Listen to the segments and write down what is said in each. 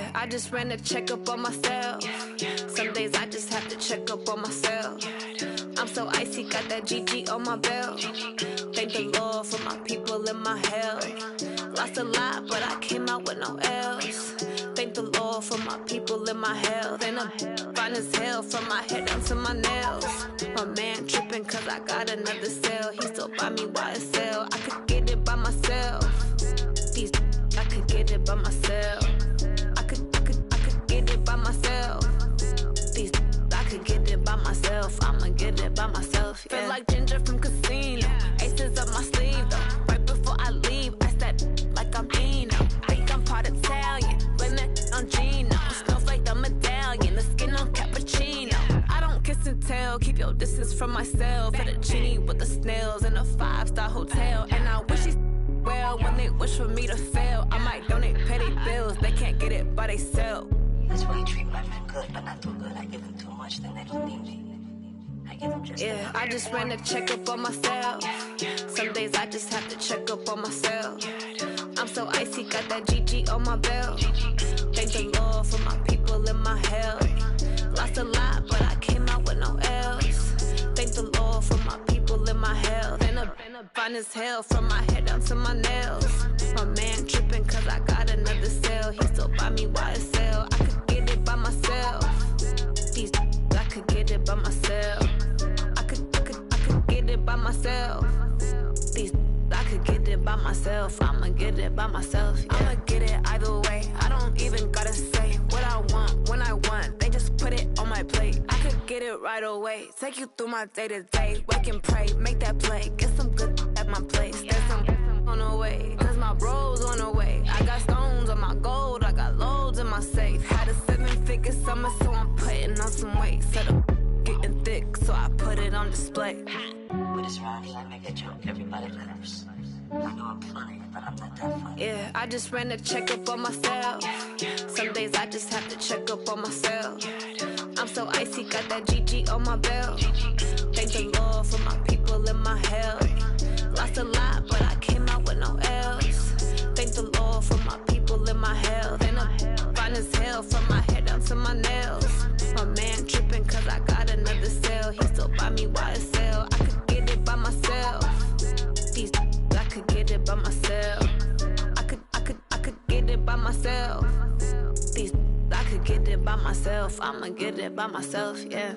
Yeah, I just ran a checkup on myself. Some days I just have to check up on myself. I'm so icy, got that GG on my belt. Thank the Lord for my people in my health. Lost a lot, but I came out with no L's. Thank the Lord for my people in my health. And I'm fine as hell from my head down to my nails. My man tripping cause I got another cell. He still buy me YSL. I could get it by myself. These I could get it by myself. I could get it by myself. These I could get it by myself. I'ma get it by myself. Yeah. Feel like Ginger from Casino. Aces up my sleeve though. Right before I leave, I step like I'm Eno. Think I'm part Italian. Blame that on Gino. Smells like the medallion. The skin on cappuccino. I don't kiss and tell. Keep your distance from myself. For the genie with the snails in a 5-star hotel. And I wish she well when they wish for me to fail. I might donate petty bills. They can't get it by they sell. That's why you treat my men good, but not too good. I give them too much, then they don't need me. I give them just yeah, I just ran a checkup on myself. Some days I just have to check up on myself. I'm so icy, got that GG on my belt. Thank the Lord for my people in my health. Lost a lot, but I came out with no L's. Thank the Lord for my people in my health. And I'm fine as hell from my head down to my nails. My man tripping cause I got another cell. He still buy me YSL. I could get it by myself. These I could get it by myself. I could get it by myself. These I could get it by myself. I'ma get it by myself. Yeah. I'ma get it either way. I don't even gotta say what I want when I want. They just put it on my plate. I could get it right away. Take you through my day to day. Wake and pray, make that play. Get some good at my place. There's some on the way. Cause my bro's on the way. I got stones on my gold. I got loads in my safe. Had a 7-figure summer, so I'm putting on some weight. Set up getting thick, so I put it on display. With this round here, I make a joke. Everybody laughs. I know I'm funny, but I'm not that funny. Yeah, I just ran a checkup on myself. Some days I just have to check up on myself. I'm so icy, got that GG on my belt. Thank the Lord for my people in my health. Lost a lot, but I came out with no L's. Thank the Lord for my people in my health. And I'm fine as hell from my head down to my nails. My man tripping cause I got another cell. He still buy me YSL. I could get it by myself. These I could get it by myself. I could get it by myself. These I could get it by myself. I'ma get it by myself, yeah.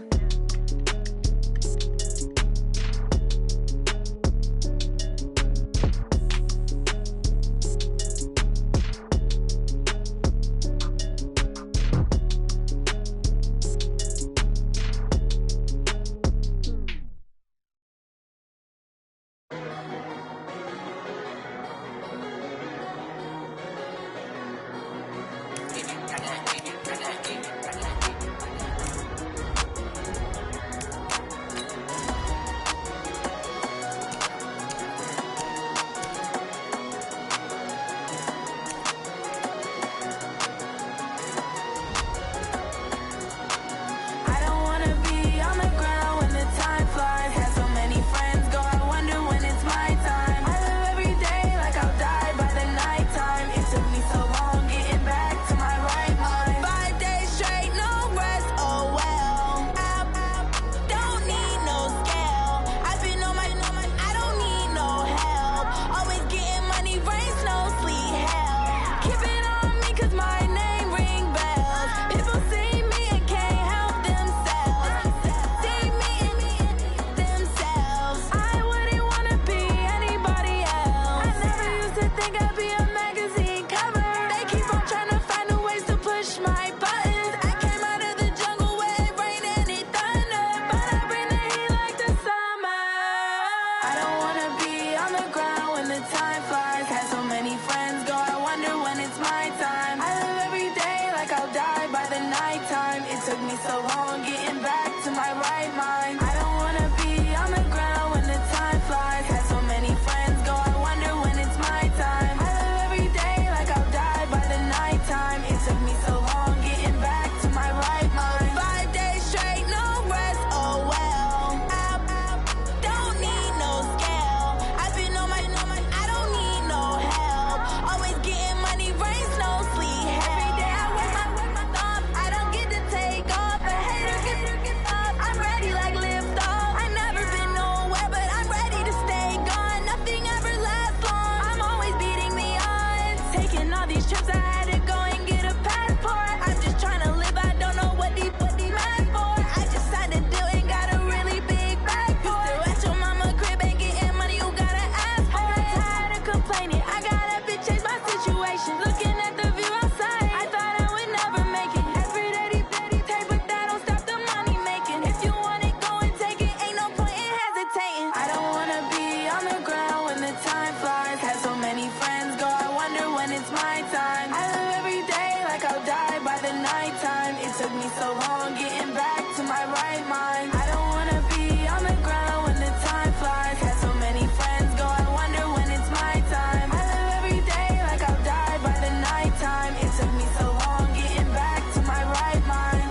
these trips, I had to go and get a passport. I'm just trying to live, I don't know what these mad for. I just signed a deal and got a really big bag for it. Still at your mama crib, ain't getting money, you gotta ask for it. I'm tired of complaining, I gotta bitch change my situation. Looking at the view outside, I thought I would never make it. Every day these take, but that don't stop the money making. If you want it, go and take it, ain't no point in hesitating. I don't wanna be on the ground when the time flies. Had so many friends go, I wonder when it's my time. I live every day like I'll die by the nighttime. It took me so long getting back to my right mind. I don't wanna be on the ground when the time flies. Had so many friends go, I wonder when it's my time. I live every day like I'll die by the nighttime. It took me so long getting back to my right mind.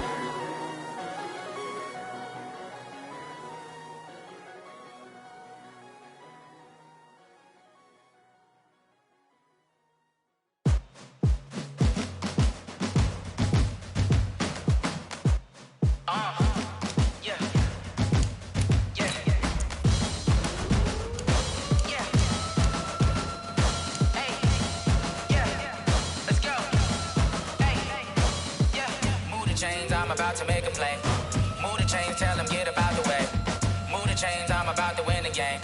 Yeah. Yeah. Yeah. Hey. Yeah. Let's go. Hey. Yeah. Move the chains, I'm about to make a play. Move the chains, tell them get about the way. Move the chains, I'm about to win the game.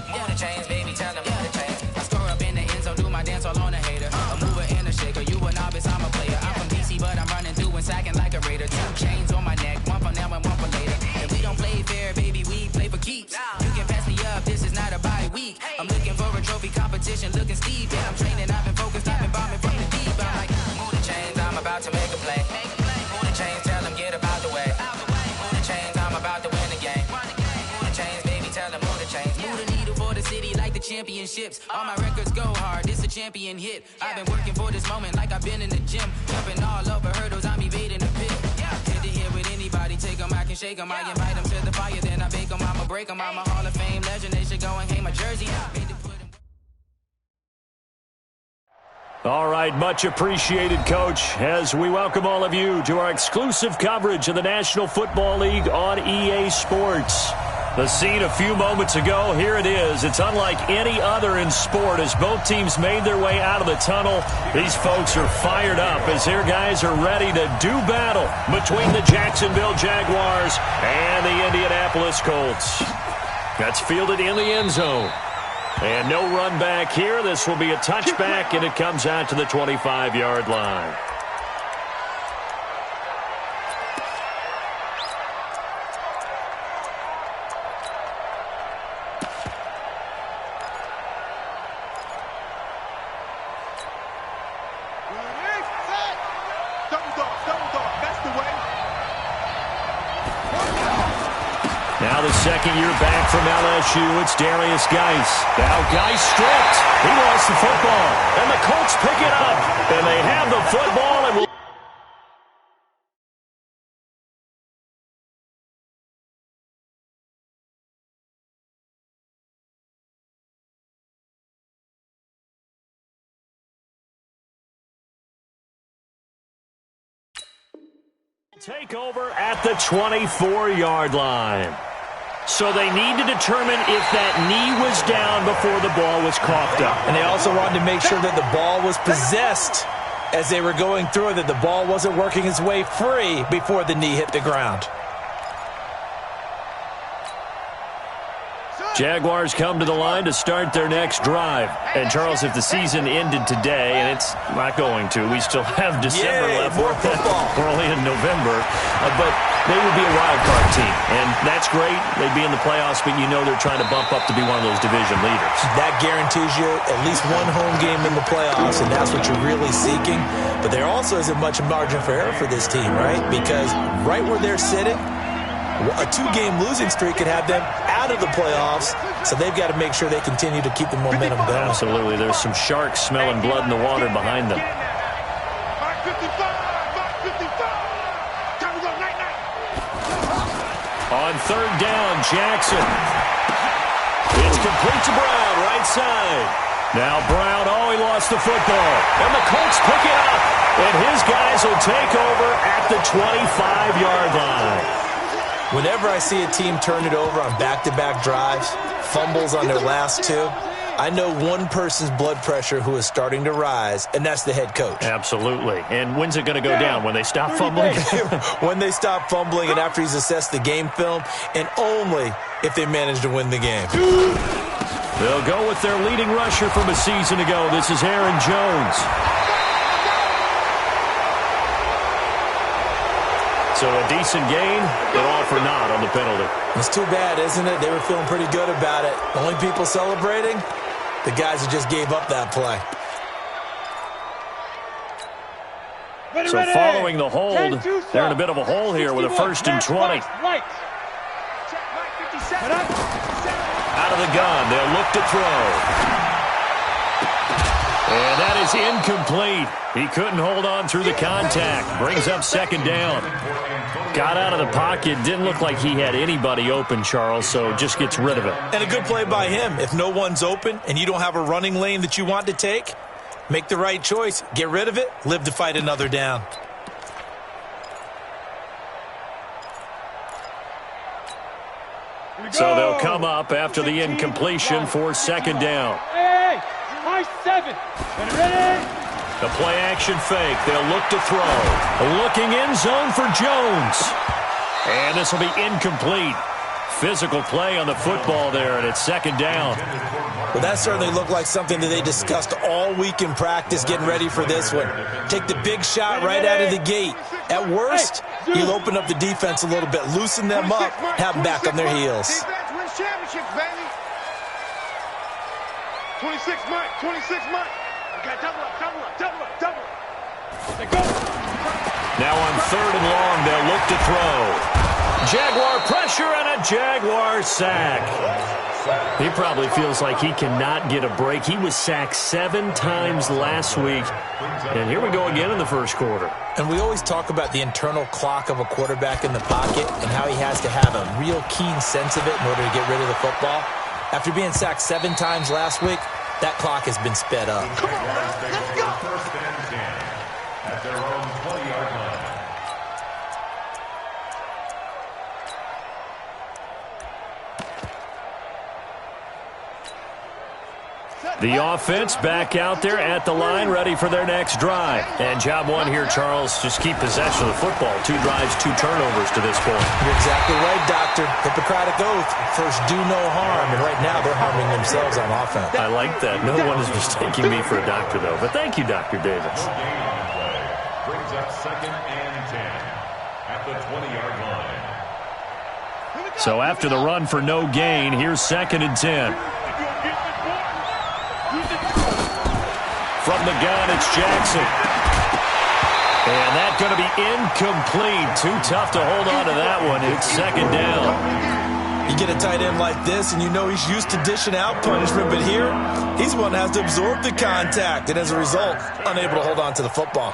Move the chains, baby, tell them move the chains. I score up in the end zone, do my dance all on a hater. A mover and a shaker, you a novice, I'm a player. I'm from DC, but I'm running through and sacking like a raider. 2 chains on my neck, one for now and one for later. And we don't play fair, baby, we play for keeps. You can pass me up, this is not a bye week. I'm looking for a trophy competition, looking steep. Yeah, I'm training, I've been focused, I've been bombing from the deep. I'm like, move the chains, I'm about to make a play. Move the chains, tell them get about the way. Move the chains, I'm about to win the game. Move the chains, baby, tell them move the chains. Move the needle for the city like the championships. All my records go hard, this a champion hit. I've been working for this moment like I've been in the gym. Jumping all over hurdles, I'm evading the pit. Head to head with anybody, take them, I can shake them. I invite them to the fire, then I bake them, I'ma break them. I'm a Hall of Fame legend, they should go and hang my jersey. Made to put 'em. All right, much appreciated, Coach, as we welcome all of you to our exclusive coverage of the National Football League on EA Sports. The scene a few moments ago, here it is. It's unlike any other in sport as both teams made their way out of the tunnel. These folks are fired up as their guys are ready to do battle between the Jacksonville Jaguars and the Indianapolis Colts. That's fielded in the end zone. And no run back here. This will be a touchback, and it comes out to the 25-yard line. Now the second year back from LSU, it's Darius Geis. Now Geis stripped. He lost the football. And the Colts pick it up. And they have the football and will... take over at the 24-yard line. So they need to determine if that knee was down before the ball was coughed up. And they also wanted to make sure that the ball was possessed as they were going through it, that the ball wasn't working its way free before the knee hit the ground. Jaguars come to the line to start their next drive. And, Charles, if the season ended today, and it's not going to, we still have December left. More football. We're only in November. But they would be a wild card team. And that's great. They'd be in the playoffs, but you know they're trying to bump up to be one of those division leaders. That guarantees you at least one home game in the playoffs, and that's what you're really seeking. But there also isn't much margin for error for this team, right? Because right where they're sitting, a 2-game losing streak could have them out of the playoffs, so they've got to make sure they continue to keep the momentum going. Absolutely. There's some sharks smelling blood in the water behind them. On third down, Jackson. It's complete to Brown, right side. Now Brown, he lost the football. And the Colts pick it up. And his guys will take over at the 25-yard line. Whenever I see a team turn it over on back-to-back drives, fumbles on their last 2, I know one person's blood pressure who is starting to rise, and that's the head coach. Absolutely. And when's it going to go down? When they stop fumbling? When they stop fumbling and after he's assessed the game film, and only if they manage to win the game. They'll go with their leading rusher from a season ago. This is Aaron Jones. So a decent gain, but all for naught on the penalty. It's too bad, isn't it? They were feeling pretty good about it. Only people celebrating, the guys who just gave up that play. So following the hold, they're in a bit of a hole here with a 1st and 20. Out of the gun, they'll look to throw. And that is incomplete. He couldn't hold on through the contact. Brings up 2nd down. Got out of the pocket. Didn't look like he had anybody open, Charles, so just gets rid of it. And a good play by him. If no one's open and you don't have a running lane that you want to take, make the right choice. Get rid of it. Live to fight another down. So they'll come up after the incompletion for 2nd down. Hey, high 7. Ready? The play action fake. They'll look to throw. Looking end zone for Jones. And this will be incomplete. Physical play on the football there, and it's 2nd down. Well, that certainly looked like something that they discussed all week in practice getting ready for this one. Take the big shot right out of the gate. At worst, you'll open up the defense a little bit, loosen them up, have them back on their heels. 26 Mike, 26 Mike. Okay, double up. Now on 3rd and long, they'll look to throw. Jaguar pressure and a Jaguar sack. He probably feels like he cannot get a break. He was sacked 7 times last week. And here we go again in the 1st quarter. And we always talk about the internal clock of a quarterback in the pocket and how he has to have a real keen sense of it in order to get rid of the football. After being sacked 7 times last week, that clock has been sped up. Come on, let's go. First and 10 at their own 20-yard line. The offense back out there at the line, ready for their next drive. And job one here, Charles, just keep possession of the football. 2 drives, 2 turnovers to this point. You're exactly right, Doctor. Hippocratic oath. First, do no harm. And right now, they're harming themselves on offense. I like that. No one is mistaking me for a doctor, though. But thank you, Dr. Davis. Brings up 2nd and 10 at the 20-yard line. So after the run for no gain, here's 2nd and 10. From the gun, it's Jackson. And that's going to be incomplete. Too tough to hold on to that one. It's 2nd down. You get a tight end like this, and you know he's used to dishing out punishment, but here, he's one that has to absorb the contact, and as a result, unable to hold on to the football.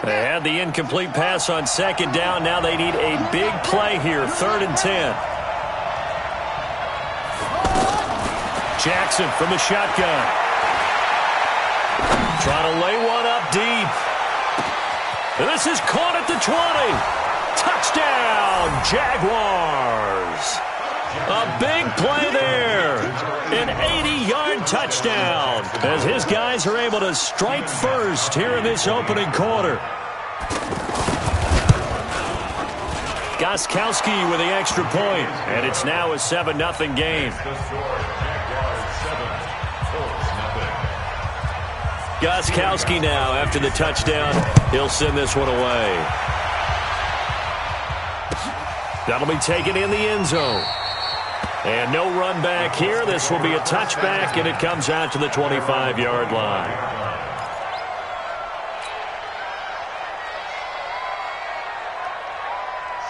They had the incomplete pass on 2nd down. Now they need a big play here, 3rd and 10. Jackson from the shotgun. Trying to lay one up deep. And this is caught at the 20. Touchdown, Jaguars. A big play there. An 80-yard touchdown as his guys are able to strike first here in this opening quarter. Gostkowski with the extra point, and it's now a 7-0 game. Gostkowski now, after the touchdown, he'll send this one away. That'll be taken in the end zone. And no run back here. This will be a touchback, and it comes out to the 25-yard line.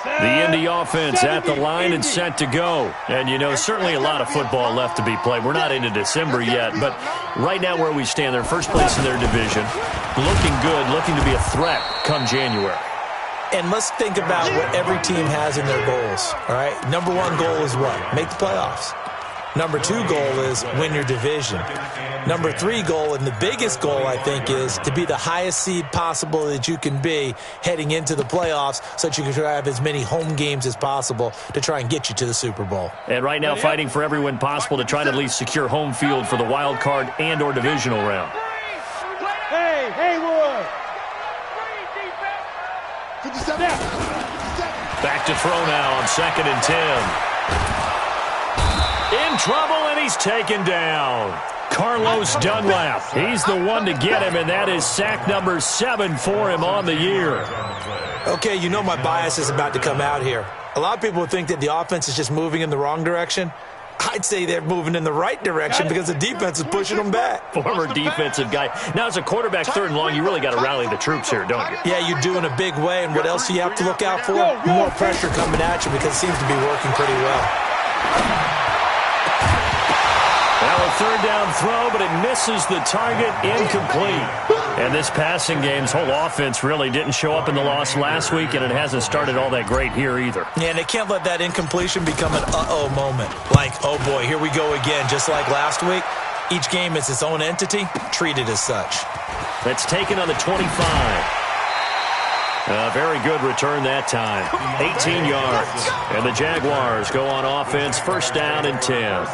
The Indy offense at the line and set to go. And, you know, certainly a lot of football left to be played. We're not into December yet, but right now where we stand, they're first place in their division. Looking good, looking to be a threat come January. And let's think about what every team has in their goals, all right? Number one goal is what? Make the playoffs. Number 2 goal is win your division. Number 3 goal, and the biggest goal, I think, is to be the highest seed possible that you can be heading into the playoffs so that you can have as many home games as possible to try and get you to the Super Bowl. And right now fighting for every win possible to try to at least secure home field for the wild card and or divisional round. Hey, Haywood! 57. Back to throw now on 2nd and 10. In trouble, and he's taken down. Carlos Dunlap. He's the one to get him, and that is sack number 7 for him on the year. Okay, you know my bias is about to come out here. A lot of people would think that the offense is just moving in the wrong direction. I'd say they're moving in the right direction because the defense is pushing them back. Former defensive guy. Now, as a quarterback 3rd and long, you really got to rally the troops here, don't you? Yeah, you do in a big way, and what else do you have to look out for? More pressure coming at you because it seems to be working pretty well. Now a 3rd down throw, but it misses the target, incomplete. And this passing game's whole offense really didn't show up in the loss last week, and it hasn't started all that great here either. Yeah, and they can't let that incompletion become an uh-oh moment. Like, oh boy, here we go again, just like last week. Each game is its own entity, treated as such. That's taken on the 25. A very good return that time. 18 yards. And the Jaguars go on offense, 1st down and 10.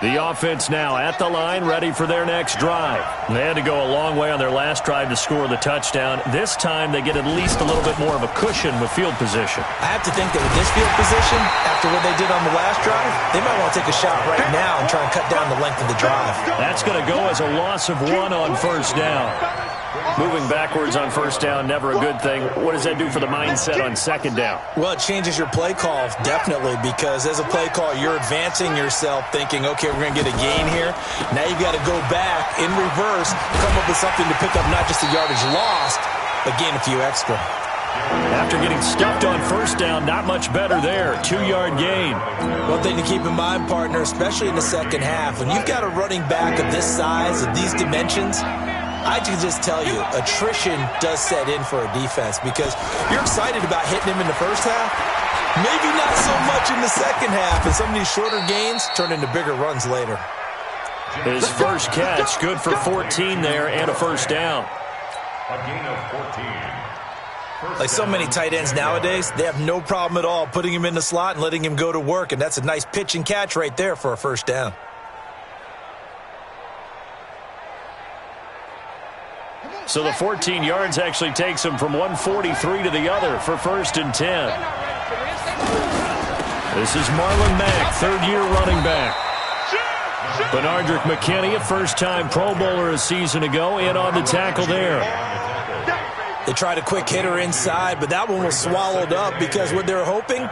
The offense now at the line, ready for their next drive. They had to go a long way on their last drive to score the touchdown. This time they get at least a little bit more of a cushion with field position. I have to think that with this field position, after what they did on the last drive, they might want to take a shot right now and try and cut down the length of the drive. That's going to go as a loss of 1 on 1st down. Moving backwards on 1st down, never a good thing. What does that do for the mindset on 2nd down? Well, it changes your play call, definitely, because as a play call, you're advancing yourself thinking, okay, we're going to get a gain here. Now you've got to go back in reverse, come up with something to pick up not just the yardage lost, but gain a few extra. After getting stuffed on 1st down, not much better there. 2-yard gain. One thing to keep in mind, partner, especially in the second half, when you've got a running back of this size, of these dimensions, I can just tell you, attrition does set in for a defense because you're excited about hitting him in the first half. Maybe not so much in the second half, and some of these shorter gains turn into bigger runs later. His first catch, good for 14 there and a 1st down. A gain of 14. Like so many tight ends nowadays, they have no problem at all putting him in the slot and letting him go to work, and that's a nice pitch and catch right there for a 1st down. So the 14 yards actually takes him from 143 to the other for 1st and 10. This is Marlon Mack, 3rd-year running back. Benardrick McKinney, a first-time Pro Bowler a season ago, in on the tackle there. They tried a quick hitter inside, but that one was swallowed up because what they're hoping,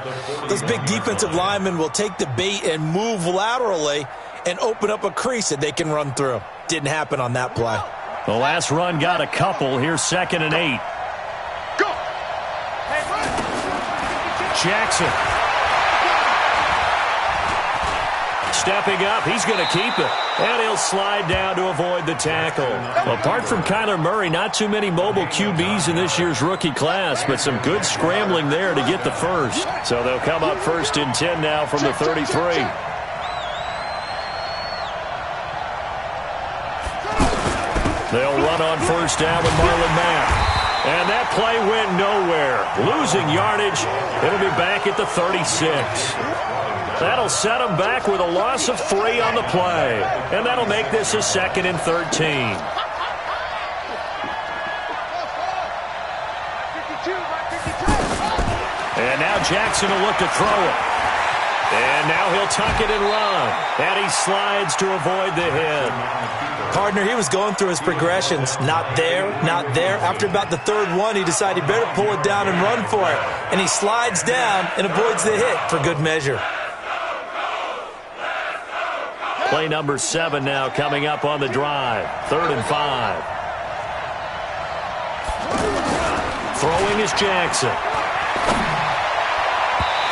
those big defensive linemen will take the bait and move laterally and open up a crease that they can run through. Didn't happen on that play. The last run got a couple. Here's 2nd and 8. Go! Jackson. Stepping up, he's going to keep it. And he'll slide down to avoid the tackle. Apart from Kyler Murray, not too many mobile QBs in this year's rookie class, but some good scrambling there to get the first. So they'll come up 1st and 10 now from the 33. They'll run on 1st down with Marlon Mack. And that play went nowhere. Losing yardage. It'll be back at the 36. That'll set them back with a loss of 3 on the play. And that'll make this a 2nd and 13. And now Jackson will look to throw it. And now he'll tuck it and run. And he slides to avoid the hit. Partner, he was going through his progressions. Not there, not there. After about the 3rd one, he decided he better pull it down and run for it. And he slides down and avoids the hit for good measure. Play number 7 now coming up on the drive. 3rd and 5. Throwing is Jackson.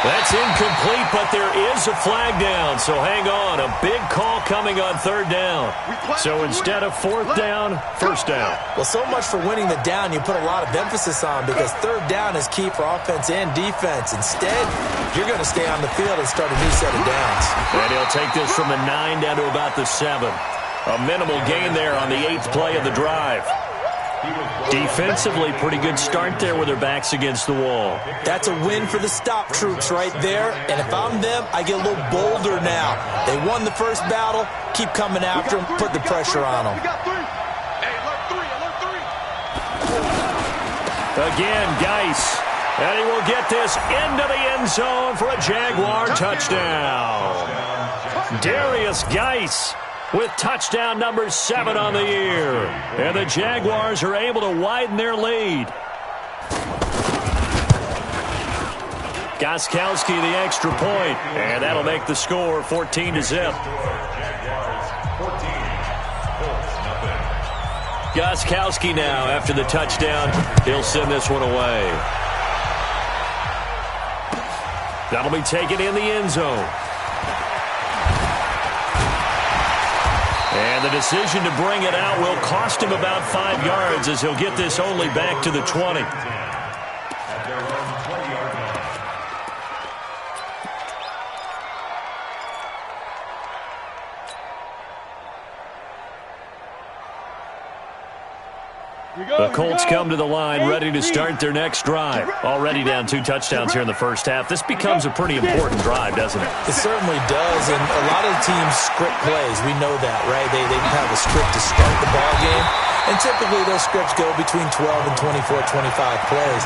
That's incomplete, but there is a flag down, so hang on. A big call coming on third down. So instead of fourth down, first down. Well, so much for winning the down you put a lot of emphasis on, because third down is key for offense and defense. Instead, you're going to stay on the field and start a new set of downs. And he'll take this from the 9 down to about the 7. A minimal gain there on the 8th play of the drive. Defensively, pretty good start there with their backs against the wall. That's a win for the stop troops right there. And if I'm them, I get a little bolder now. They won the first battle. Keep coming after them. Put the pressure on them. Again, Geis. And he will get this into the end zone for a Jaguar touchdown. Darius Geis with touchdown number 7 on the year. And the Jaguars are able to widen their lead. Gostkowski the extra point, and that'll make the score 14-0. Gostkowski now after the touchdown. He'll send this one away. That'll be taken in the end zone. And the decision to bring it out will cost him about 5 yards, as he'll get this only back to the 20. The Colts come to the line ready to start their next drive. Already down 2 touchdowns here in the first half. This becomes a pretty important drive, doesn't it? It certainly does, and a lot of teams script plays. We know that, right? They have a script to start the ball game, and typically those scripts go between 12 and 24, 25 plays.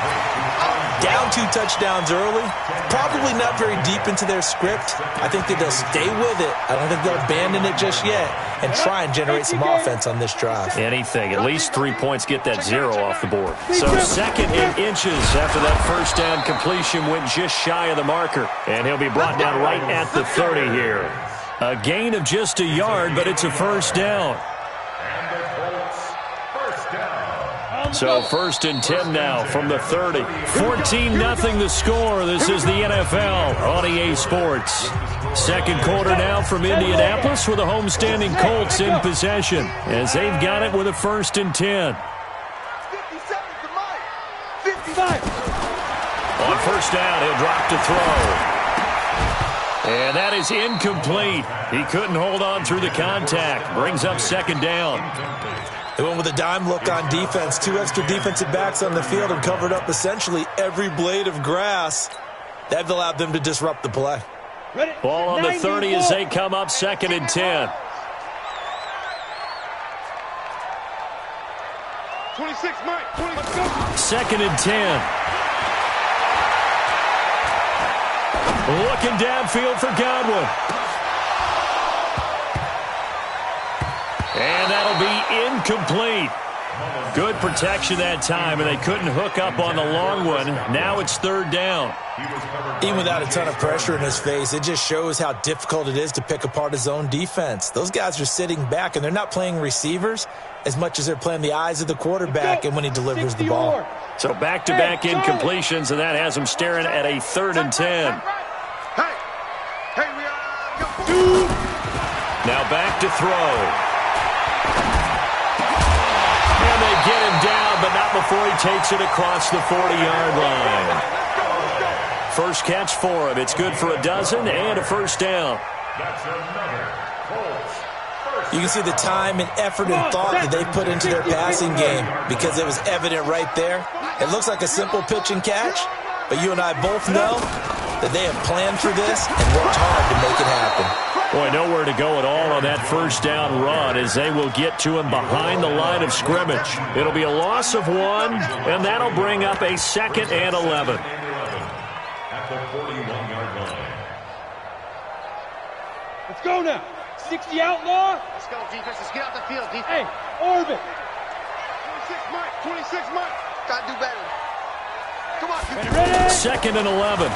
Down 2 touchdowns early, probably not very deep into their script. I think that they'll stay with it. I don't think they'll abandon it just yet and try and generate some offense on this drive. Anything. At least 3 points, get that 0 off the board. So 2nd and inches after that first down completion went just shy of the marker. And he'll be brought down right at the 30 here. A gain of just a yard, but it's a first down. So 1st and 10 now from the 30. 14-0 the score. This is the NFL on EA Sports. Second quarter now from Indianapolis with the homestanding Colts in possession, as they've got it with a 1st and 10. 55. On first down, he'll drop to throw. And that is incomplete. He couldn't hold on through the contact. Brings up 2nd down. They went with a dime look on defense. 2 extra defensive backs on the field and covered up essentially every blade of grass. That allowed them to disrupt the play. Ball on the 30 as they come up 2nd and 10. 26, Mike. 20, let's go. 2nd and 10. Looking downfield for Godwin. And that'll be incomplete. Good protection that time, and they couldn't hook up on the long one. Now it's 3rd down. Even without a ton of pressure in his face, it just shows how difficult it is to pick apart his own defense. Those guys are sitting back, and they're not playing receivers as much as they're playing the eyes of the quarterback and when he delivers the ball. So back-to-back incompletions, and that has them staring at a 3rd and 10. Hey, we are. Now back to throw. And they get him down, but not before he takes it across the 40-yard line. First catch for him. It's good for a dozen and a first down. You can see the time and effort and thought that they put into their passing game, because it was evident right there. It looks like a simple pitch and catch, but you and I both know that they have planned for this and worked hard to make it happen. Boy, nowhere to go at all on that first down run, as they will get to him behind the line of scrimmage. It'll be a loss of 1, and that'll bring up a 2nd and 11. At the 41-yard line. Let's go now. 60 outlaw. Let's go, defense. Let's get out the field, defense. Hey, orbit. 26, Mike. 26, Mike. Gotta do better. Come on, Ready? 2nd and 11.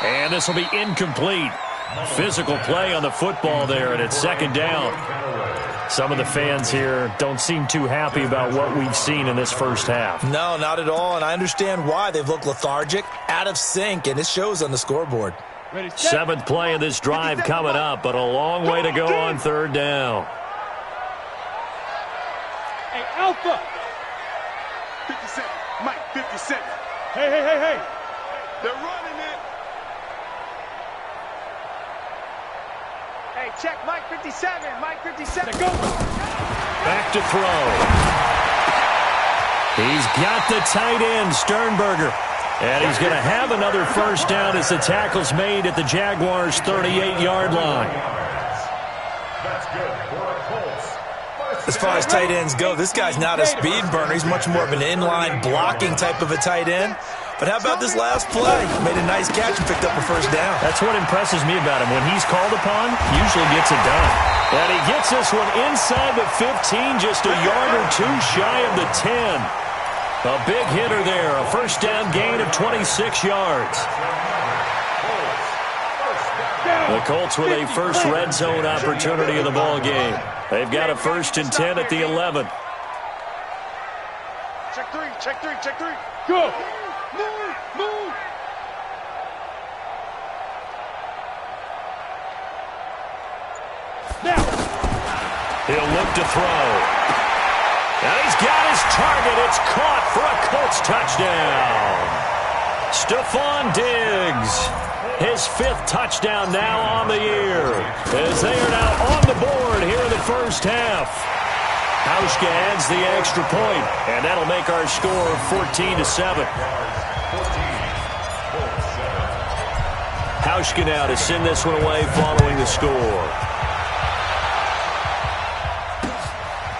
And this will be incomplete. Physical play on the football there, and it's 2nd down. Some of the fans here don't seem too happy about what we've seen in this first half. No, not at all, and I understand why. They've looked lethargic, out of sync, and it shows on the scoreboard. Seventh play of this drive coming up, but a long way to go on third down. Hey, Alpha! 57. Mike, 57. Hey. They're running it. Hey, check Mike 57. Mike 57. Go. Back to throw. He's got the tight end, Sternberger. And he's going to have another first down as the tackle's made at the Jaguars' 38-yard line. That's good for a Colts. As far as tight ends go, this guy's not a speed burner. He's much more of an inline blocking type of a tight end. But how about this last play? Made a nice catch and picked up a first down. That's what impresses me about him. When he's called upon, usually gets it done. And he gets this one inside the 15, just a yard or two shy of the 10. A big hitter there, a first down gain of 26 yards. The Colts with a first red zone opportunity in the ball game. They've got a 1st and 10 at the 11. Check three. Go. Move. Now. He'll look to throw. And he's got his target. It's caught for a Colts touchdown. Stephon Diggs, his 5th touchdown now on the year, as they are now on the board here in the first half. Hauschka adds the extra point, and that'll make our score 14-7. Hauschka now to send this one away following the score.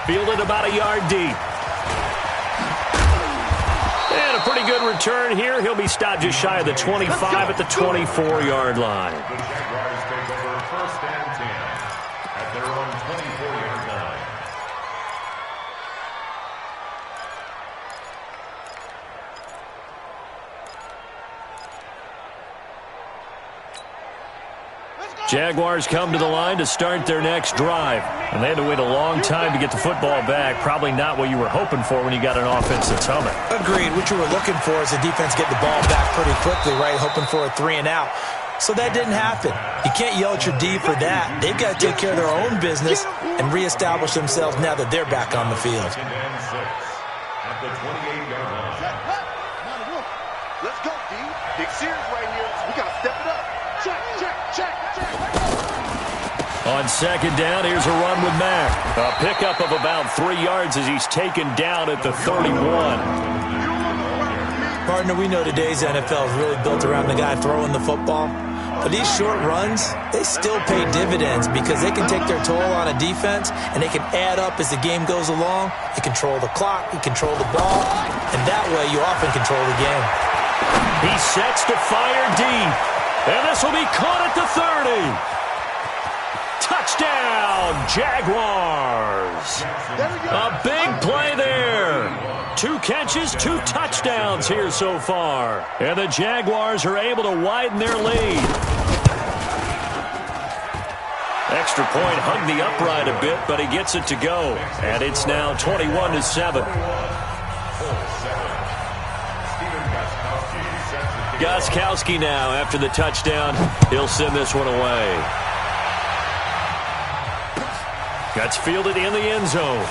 Fielded about a yard deep. And a pretty good return here. He'll be stopped just shy of the 25 at the 24-yard line. The Jaguars take over 1st and 10 at their own 24-yard line. Jaguars come to the line to start their next drive. And they had to wait a long time to get the football back. Probably not what you were hoping for when you got an offense that's humming. Agreed. What you were looking for is the defense get the ball back pretty quickly, right? Hoping for a 3 and out. So that didn't happen. You can't yell at your D for that. They've got to take care of their own business and reestablish themselves now that they're back on the field. 2nd and 6 at the 28-yard line. Let's go, D. Big series right here. We got to step it up. Check. On 2nd down, here's a run with Mack. A pickup of about 3 yards as he's taken down at the 31. Partner, we know today's NFL is really built around the guy throwing the football. But these short runs, they still pay dividends because they can take their toll on a defense and they can add up as the game goes along. You control the clock, you control the ball, and that way you often control the game. He sets to fire deep. And this will be caught at the 30. Touchdown, Jaguars. A big play there. 2 catches, 2 touchdowns here so far. And the Jaguars are able to widen their lead. Extra point hugged the upright a bit, but he gets it to go. And it's now 21-7. Gostkowski now after the touchdown. He'll send this one away. Gets fielded in the end zone.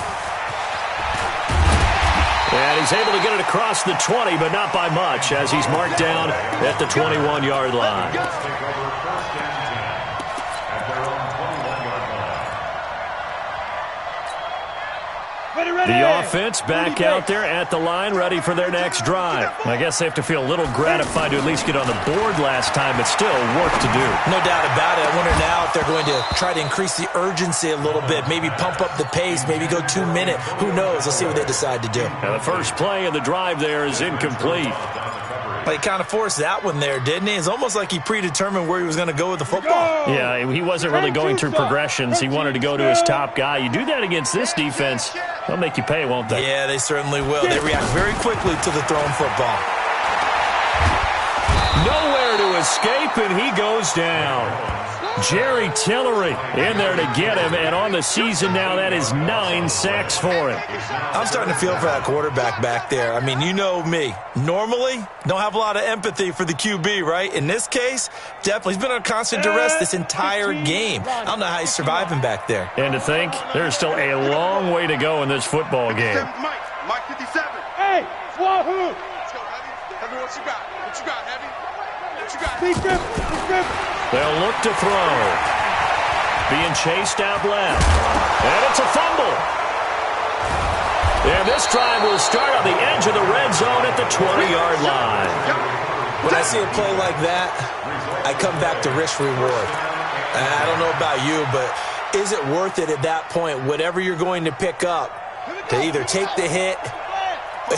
And he's able to get it across the 20, but not by much, as he's marked down at the 21-yard line. Take over 1st and 10 at their own 21-yard line. The offense back out there at the line, ready for their next drive. I guess they have to feel a little gratified to at least get on the board last time, but still work to do. No doubt about it. I wonder now if they're going to try to increase the urgency a little bit, maybe pump up the pace, maybe go 2-minute. Who knows? Let's see what they decide to do. Now the first play of the drive there is incomplete. But he kind of forced that one there, didn't he? It's almost like he predetermined where he was going to go with the football. Yeah, he wasn't really going through progressions. He wanted to go to his top guy. You do that against this defense, they'll make you pay, won't they? Yeah, they certainly will. They react very quickly to the thrown football. Nowhere there to escape, and he goes down. Jerry Tillery in there to get him, and on the season now, that is 9 sacks for him. I'm starting to feel for that quarterback back there. I mean, you know me. Normally, don't have a lot of empathy for the QB, right? In this case, definitely. He's been under constant duress this entire game. I don't know how he's surviving back there. And to think, there's still a long way to go in this football game. Mike 57. Hey, Wahoo! Let's go, Heavy. Heavy, what you got? What you got, Heavy? What you got? Big grip. They'll look to throw. Being chased out left. And it's a fumble. And this drive will start on the edge of the red zone at the 20-yard line. When I see a play like that, I come back to risk reward. I don't know about you, but is it worth it at that point, whatever you're going to pick up, to either take the hit,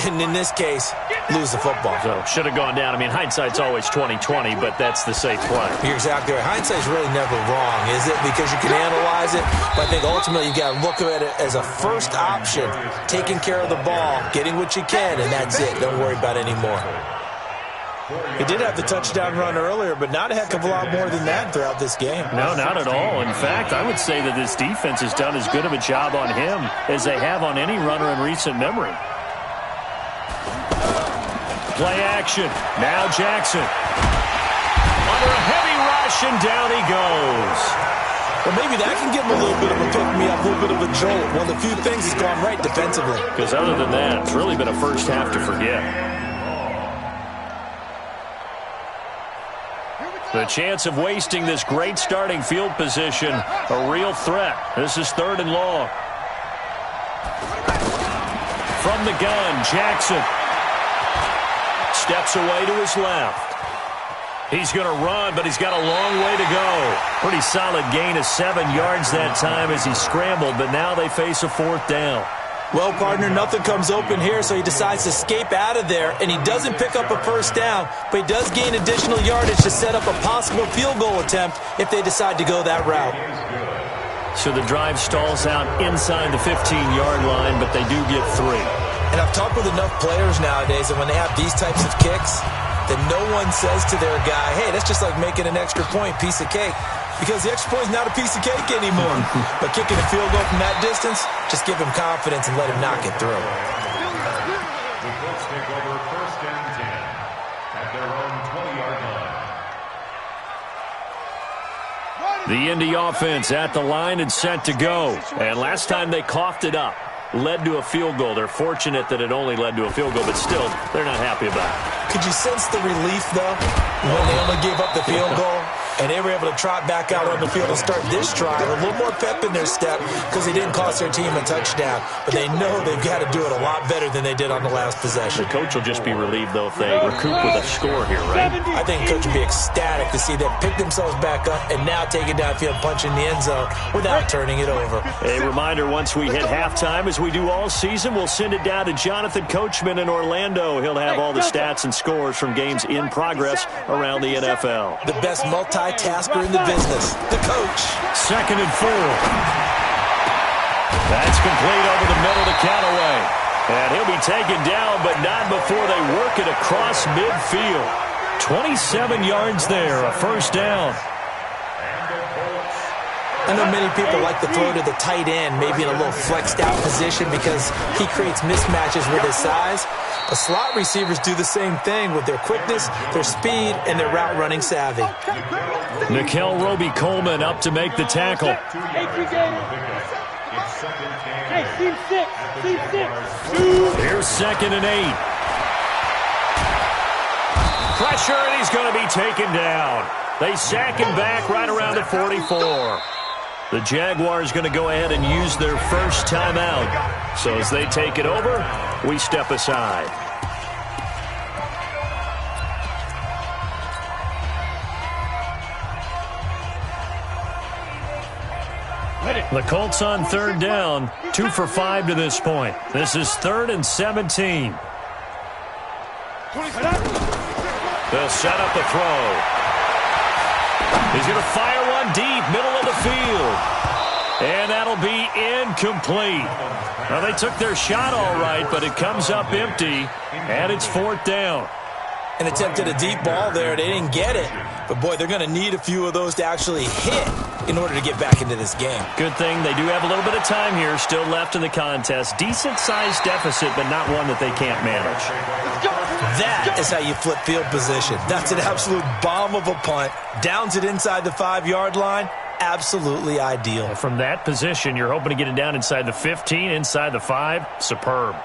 and in this case, lose the football? So, should have gone down. I mean, hindsight's always 20/20, but that's the safe play. You're exactly right. Hindsight's really never wrong, is it? Because you can analyze it, but I think ultimately you got to look at it as a first option, taking care of the ball, getting what you can, and that's it. Don't worry about it anymore. He did have the touchdown run earlier, but not a heck of a lot more than that throughout this game. No, not at all. In fact, I would say that this defense has done as good of a job on him as they have on any runner in recent memory. Play action. Now Jackson. Under a heavy rush, and down he goes. Well, maybe that can give him a little bit of a pick-me-up, a little bit of a jolt. One of the few things that's gone right defensively. Because other than that, it's really been a first half to forget. The chance of wasting this great starting field position, a real threat. This is 3rd and long. From the gun, Jackson steps away to his left. He's going to run, but he's got a long way to go. Pretty solid gain of 7 yards that time as he scrambled, but now they face a 4th down. Well, partner, nothing comes open here, so he decides to escape out of there, and he doesn't pick up a first down, but he does gain additional yardage to set up a possible field goal attempt if they decide to go that route. So the drive stalls out inside the 15-yard line, but they do get 3. And I've talked with enough players nowadays that when they have these types of kicks, that no one says to their guy, hey, that's just like making an extra point, piece of cake. Because the extra point is not a piece of cake anymore. But kicking a field goal from that distance, just give him confidence and let him knock it through. The Colts take over 1st and 10 at their own 20-yard line. The Indy offense at the line and set to go. And last time they coughed it up, led to a field goal. They're fortunate that it only led to a field goal, but still, they're not happy about it. Could you sense the relief, though, when they only gave up the field goal? And they were able to trot back out on the field and start this drive. A little more pep in their step because they didn't cost their team a touchdown. But they know they've got to do it a lot better than they did on the last possession. The coach will just be relieved, though, if they recoup with a score here, right? I think the coach will be ecstatic to see them pick themselves back up and now take it downfield, punch in the end zone without turning it over. A reminder, once we hit halftime, as we do all season, we'll send it down to Jonathan Coachman in Orlando. He'll have all the stats and scores from games in progress around the NFL. The best multitasker in the business, the coach. 2nd and 4. That's complete over the middle to Callaway. And he'll be taken down, but not before they work it across midfield. 27 yards there, a 1st down. I know many people like to throw to the tight end, maybe in a little flexed out position because he creates mismatches with his size. But slot receivers do the same thing with their quickness, their speed, and their route running savvy. Nickel Roby-Coleman up to make the tackle. Hey, team 6. Here's 2nd and 8. Pressure, and he's going to be taken down. They sack him back right around the 44. The Jaguars going to go ahead and use their first timeout. So as they take it over, we step aside. The Colts on 3rd down, 2 for 5 to this point. This is 3rd and 17. They'll set up a throw. He's going to fire one deep, middle of the field. And that'll be incomplete. Now, they took their shot all right, but it comes up empty, and it's 4th down. and attempted a deep ball there. They didn't get it. But, boy, they're going to need a few of those to actually hit in order to get back into this game. Good thing they do have a little bit of time here still left in the contest. Decent-sized deficit, but not one that they can't manage. That is how you flip field position. That's an absolute bomb of a punt. Downs it inside the 5-yard line. Absolutely ideal. From that position, you're hoping to get it down inside the 15, inside the 5. Superb.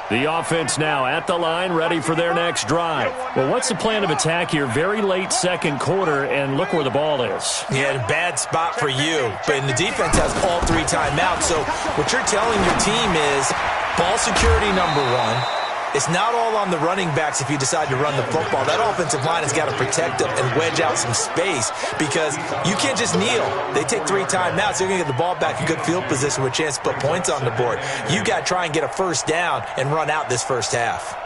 The offense now at the line, ready for their next drive. Well, what's the plan of attack here? Very late second quarter, and look where the ball is. Yeah, a bad spot for you. But the defense has all 3 timeouts. So what you're telling your team is ball security number 1. It's not all on the running backs if you decide to run the football. That offensive line has got to protect them and wedge out some space because you can't just kneel. They take 3 timeouts. They're going to get the ball back in good field position with a chance to put points on the board. You got to try and get a first down and run out this first half.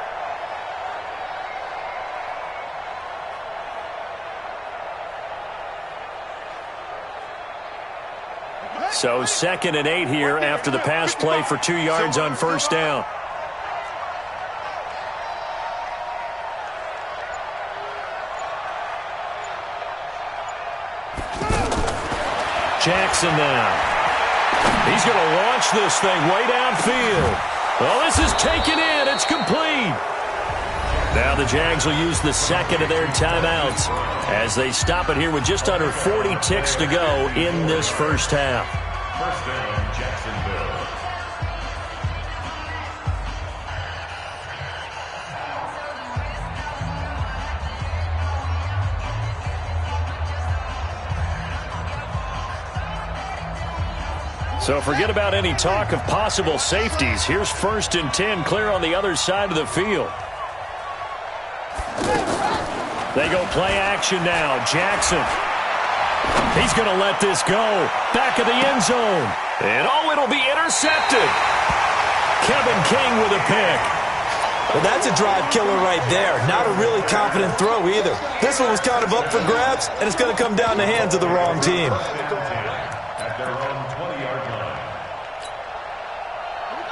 So 2nd and 8 here after the pass play for 2 yards on first down. Jackson now. He's going to launch this thing way downfield. Well, this is taken in. It's complete. Now the Jags will use the 2nd of their timeouts as they stop it here with just under 40 ticks to go in this first half. First down, Jacksonville. So forget about any talk of possible safeties. Here's 1st and 10 clear on the other side of the field. They go play action now. Jackson. He's going to let this go. Back of the end zone. And it'll be intercepted. Kevin King with a pick. Well, that's a drive killer right there. Not a really confident throw either. This one was kind of up for grabs, and it's going to come down the hands of the wrong team. At their own 20-yard line.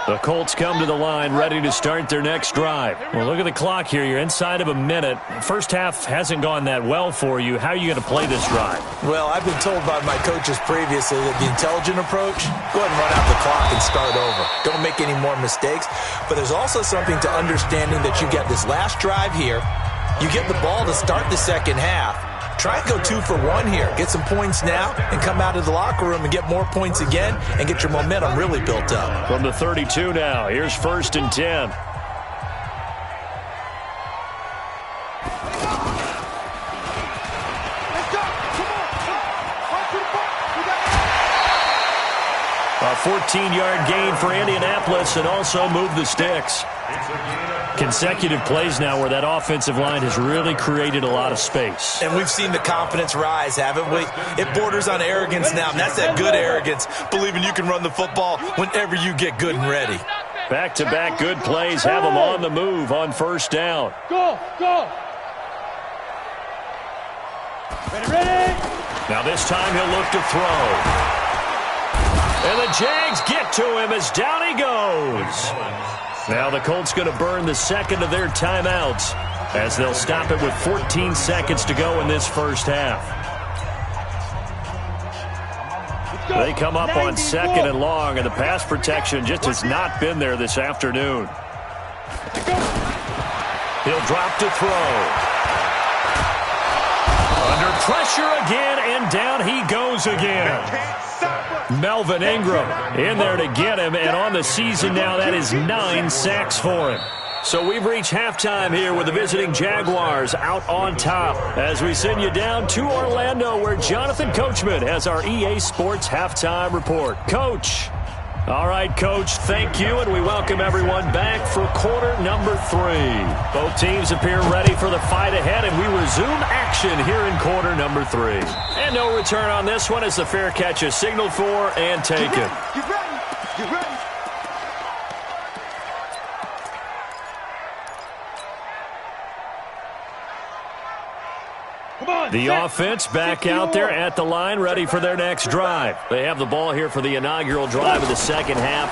The Colts come to the line ready to start their next drive. Well, look at the clock here. You're inside of a minute. First half hasn't gone that well for you. How are you going to play this drive? Well, I've been told by my coaches previously that the intelligent approach, go ahead and run out the clock and start over. Don't make any more mistakes. But there's also something to understanding that you get this last drive here. You get the ball to start the second half. Try and go 2 for 1 here. Get some points now and come out of the locker room and get more points again and get your momentum really built up. From the 32 now, here's 1st and 10. A 14-yard gain for Indianapolis and also move the sticks. Consecutive plays now where that offensive line has really created a lot of space. And we've seen the confidence rise, haven't we? It borders on arrogance now, and that's that good arrogance, believing you can run the football whenever you get good and ready. Back-to-back good plays have them on the move on first down. Go, go. Ready. Now this time he'll look to throw. And the Jags get to him as down he goes. Now the Colts going to burn the 2nd of their timeouts as they'll stop it with 14 seconds to go in this first half. They come up on 2nd and long, and the pass protection just has not been there this afternoon. He'll drop to throw. Under pressure again, and down he goes again. Melvin Ingram in there to get him, and on the season now, that is 9 sacks for him. So we've reached halftime here with the visiting Jaguars out on top as we send you down to Orlando where Jonathan Coachman has our EA Sports Halftime Report. Coach. All right, Coach, thank you, and we welcome everyone back for quarter number 3. Both teams appear ready for the fight ahead, and we resume action here in quarter number 3. And no return on this one as the fair catch is signaled for and taken. Get ready. Get ready. The offense back out there at the line, ready for their next drive. They have the ball here for the inaugural drive of the second half.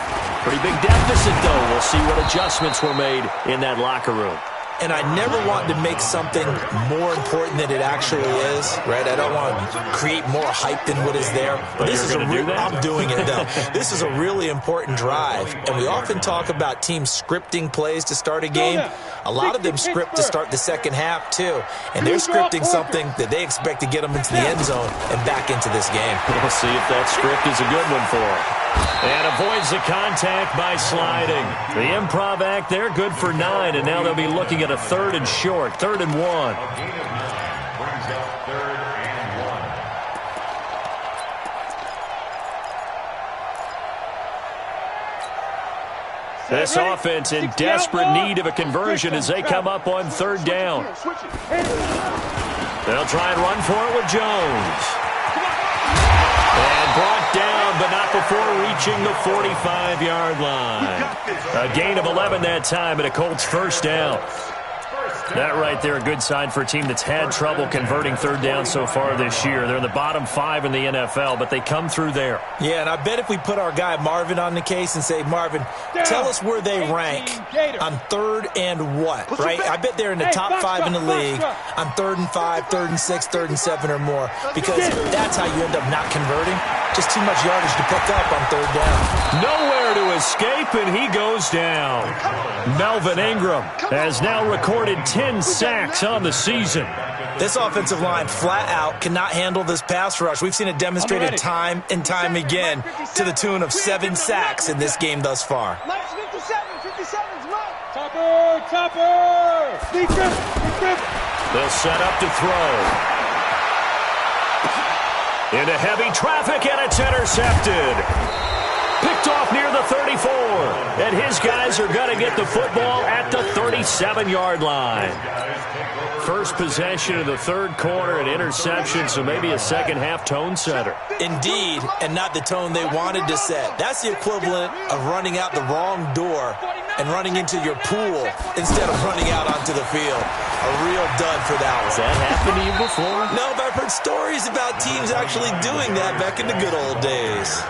Pretty big deficit, though. We'll see what adjustments were made in that locker room. And I never want to make something more important than it actually is, right? I don't want to create more hype than what is there. But this is I'm doing it, though. This is a really important drive. And we often talk about teams scripting plays to start a game. A lot of them script to start the second half, too. And they're scripting something that they expect to get them into the end zone and back into this game. We'll see if that script is a good one for them. And avoids the contact by sliding. The improv act there, good for 9, and now they'll be looking at a 3rd and short, 3rd and 1. A gain of 9 brings up 3rd and 1. This offense in desperate need of a conversion as they come up on 3rd down. They'll try and run for it with Jones. And brought down, but not before reaching the 45-yard line. A gain of 11 that time, and a Colts 1st down. That right there, a good sign for a team that's had trouble converting 3rd down so far this year. They're in the bottom 5 in the NFL, but they come through there. Yeah, and I bet if we put our guy Marvin on the case and say, Marvin, tell us where they rank on 3rd and what, right? I bet they're in the top 5 in the league on 3rd and 5, 3rd and 6, 3rd and 7 or more, because that's how you end up not converting. Just too much yardage to pick up on 3rd down. Nowhere to escape, and he goes down. Melvin Ingram has now recorded 10 sacks on the season. This offensive line flat out cannot handle this pass rush. We've seen it demonstrated time and time again to the tune of 7 sacks in this game thus far. Topper! Deep grip! They'll set up to throw. Into heavy traffic, and it's intercepted. Picked off near the 34. And his guys are going to get the football at the 37-yard line. First possession of the 3rd quarter, an interception, so maybe a second-half tone setter. Indeed, and not the tone they wanted to set. That's the equivalent of running out the wrong door and running into your pool instead of running out onto the field. A real dud for that one. Has that happened to you before? No, but I've heard stories about teams actually doing that back in the good old days.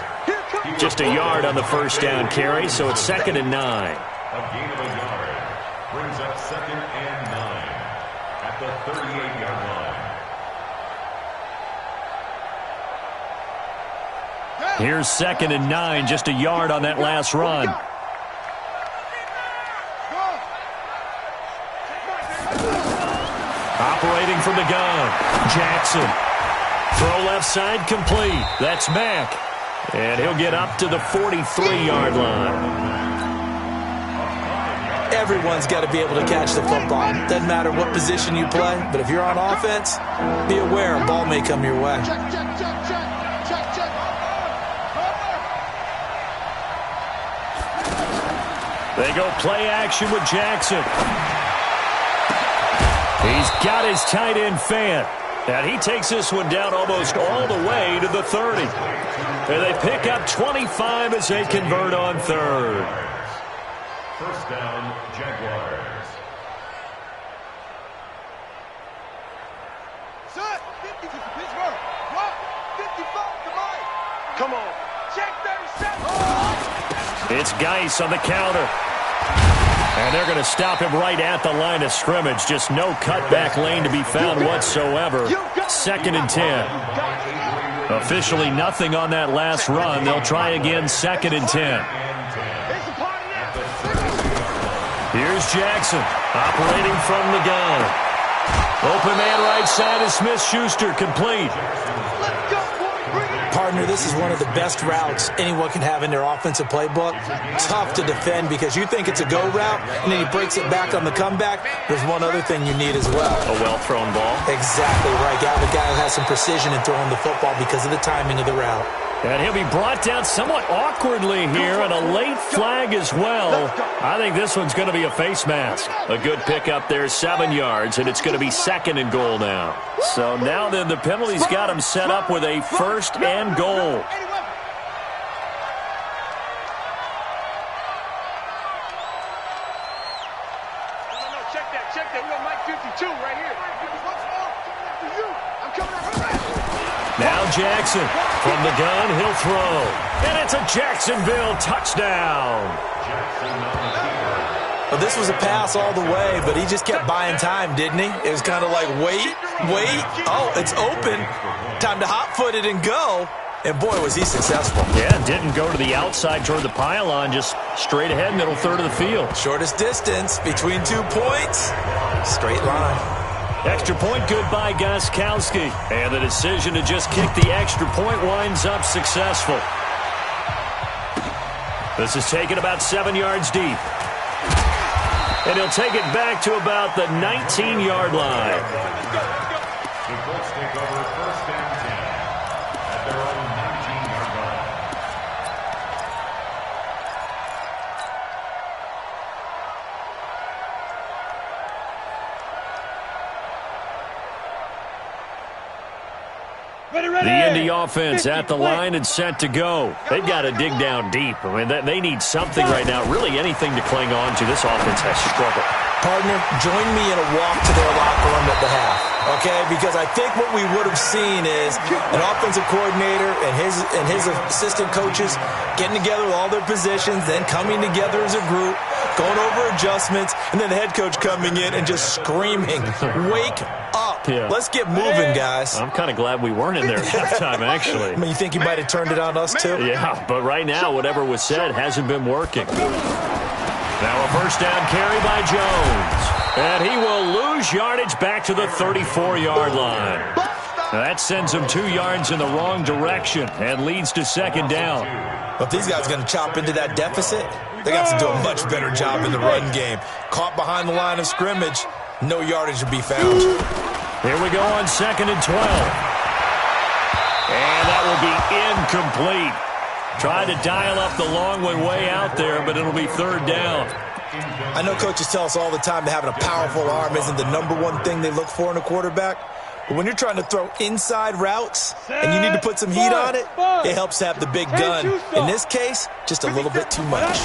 Just a yard on the 1st down carry, so it's 2nd and 9. A gain of a yard brings up 2nd and 9 at the 38-yard line. Here's 2nd and 9, just a yard on that last run. Operating from the gun, Jackson. Throw left side complete. That's Mack. And he'll get up to the 43-yard line. Everyone's got to be able to catch the football. Doesn't matter what position you play, but if you're on offense, be aware a ball may come your way. They go play action with Jackson. He's got his tight end Fant. And he takes this one down almost all the way to the 30. And they pick up 25 as they convert on 3rd. 1st down, Jaguars. Set! 50 to Pittsburgh. What? 55 to Mike. Come on. Check 37. It's Geis on the counter. And they're going to stop him right at the line of scrimmage. Just no cutback lane to be found whatsoever. 2nd and 10. Officially nothing on that last run. They'll try again, 2nd and 10. Here's Jackson operating from the gun. Open man right side is Smith-Schuster, complete. Partner, this is one of the best routes anyone can have in their offensive playbook. Tough to defend because you think it's a go route, and then he breaks it back on the comeback. There's one other thing you need as well. A well-thrown ball. Exactly right. Got the guy who has some precision in throwing the football because of the timing of the route. And he'll be brought down somewhat awkwardly here, and a late flag as well. I think this one's going to be a face mask. A good pickup there, 7 yards, and it's going to be 2nd and goal now. So now then the penalty's got him set up with a 1st and goal. Check that. We got Mike 52 right here. I'm coming up. Now Jackson from the gun, he'll throw. And it's a Jacksonville touchdown. Well, this was a pass all the way, but he just kept buying time, didn't he? It was kind of like, wait. Oh, it's open. Time to hot-foot it and go. And, boy, was he successful. Yeah, didn't go to the outside toward the pylon, just straight ahead, middle third of the field. Shortest distance between 2 points. Straight line. Extra point good by Gostkowski. And the decision to just kick the extra point winds up successful. This is taken about 7 yards deep. And he'll take it back to about the 19-yard line. The Colts take over first and 10 at their own 19-yard line. The Indy offense at the line and set to go. They've got to dig down deep. I mean, they need something right now, really anything to cling on to. This offense has struggled. Partner, join me in a walk to their locker room at the half, okay? Because I think what we would have seen is an offensive coordinator and his assistant coaches getting together with all their positions, then coming together as a group, going over adjustments, and then the head coach coming in and just screaming, wake up. Yeah. Let's get moving, guys. I'm kind of glad we weren't in there at halftime, actually. I mean, you think he might have turned it on us, too? Yeah, but right now, whatever was said hasn't been working. Now a first down carry by Jones. And he will lose yardage back to the 34-yard line. Now that sends him 2 yards in the wrong direction and leads to second down. But if these guys are going to chop into that deficit, they got to do a much better job in the run game. Caught behind the line of scrimmage, no yardage to be found. Here we go on 2nd and 12. And that will be incomplete. Tried to dial up the long one way out there, but it'll be third down. I know coaches tell us all the time that having a powerful arm isn't the #1 thing they look for in a quarterback. But when you're trying to throw inside routes and you need to put some heat on it, it helps to have the big gun. In this case, just a little bit too much.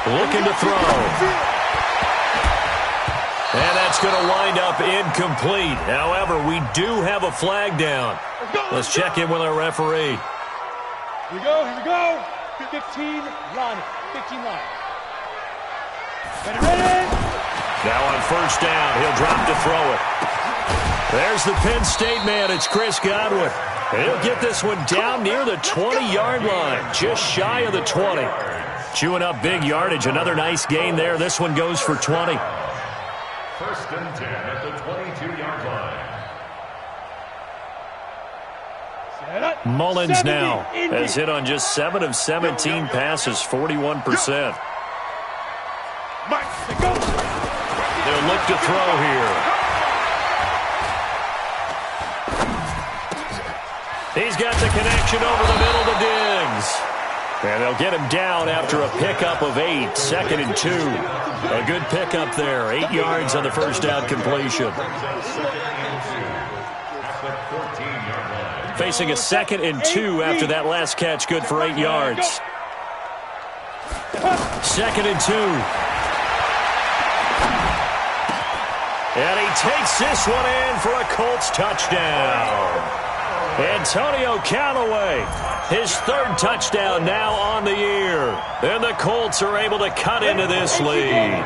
Looking to throw. And that's going to wind up incomplete. However, we do have a flag down. Let's check in with our referee. Here we go. 15 line. Ready. Now on first down, he'll drop to throw it. There's the Penn State man. It's Chris Godwin. And he'll get this one down near the 20-yard line, just shy of the 20. Chewing up big yardage. Another nice gain there. This one goes for 20. First and 10 at the 22-yard line. Mullins now has hit on just 7 of 17 passes, 41%. They'll look to throw here. He's got the connection over the middle to Diggs. And they'll get him down after a pickup of 8, 2nd and 2. A good pickup there, 8 yards on the first down completion. Facing a 2nd and 2 after that last catch, good for 8 yards. 2nd and 2. And he takes this one in for a Colts touchdown. Antonio Callaway, his 3rd touchdown now on the year. And the Colts are able to cut into this lead.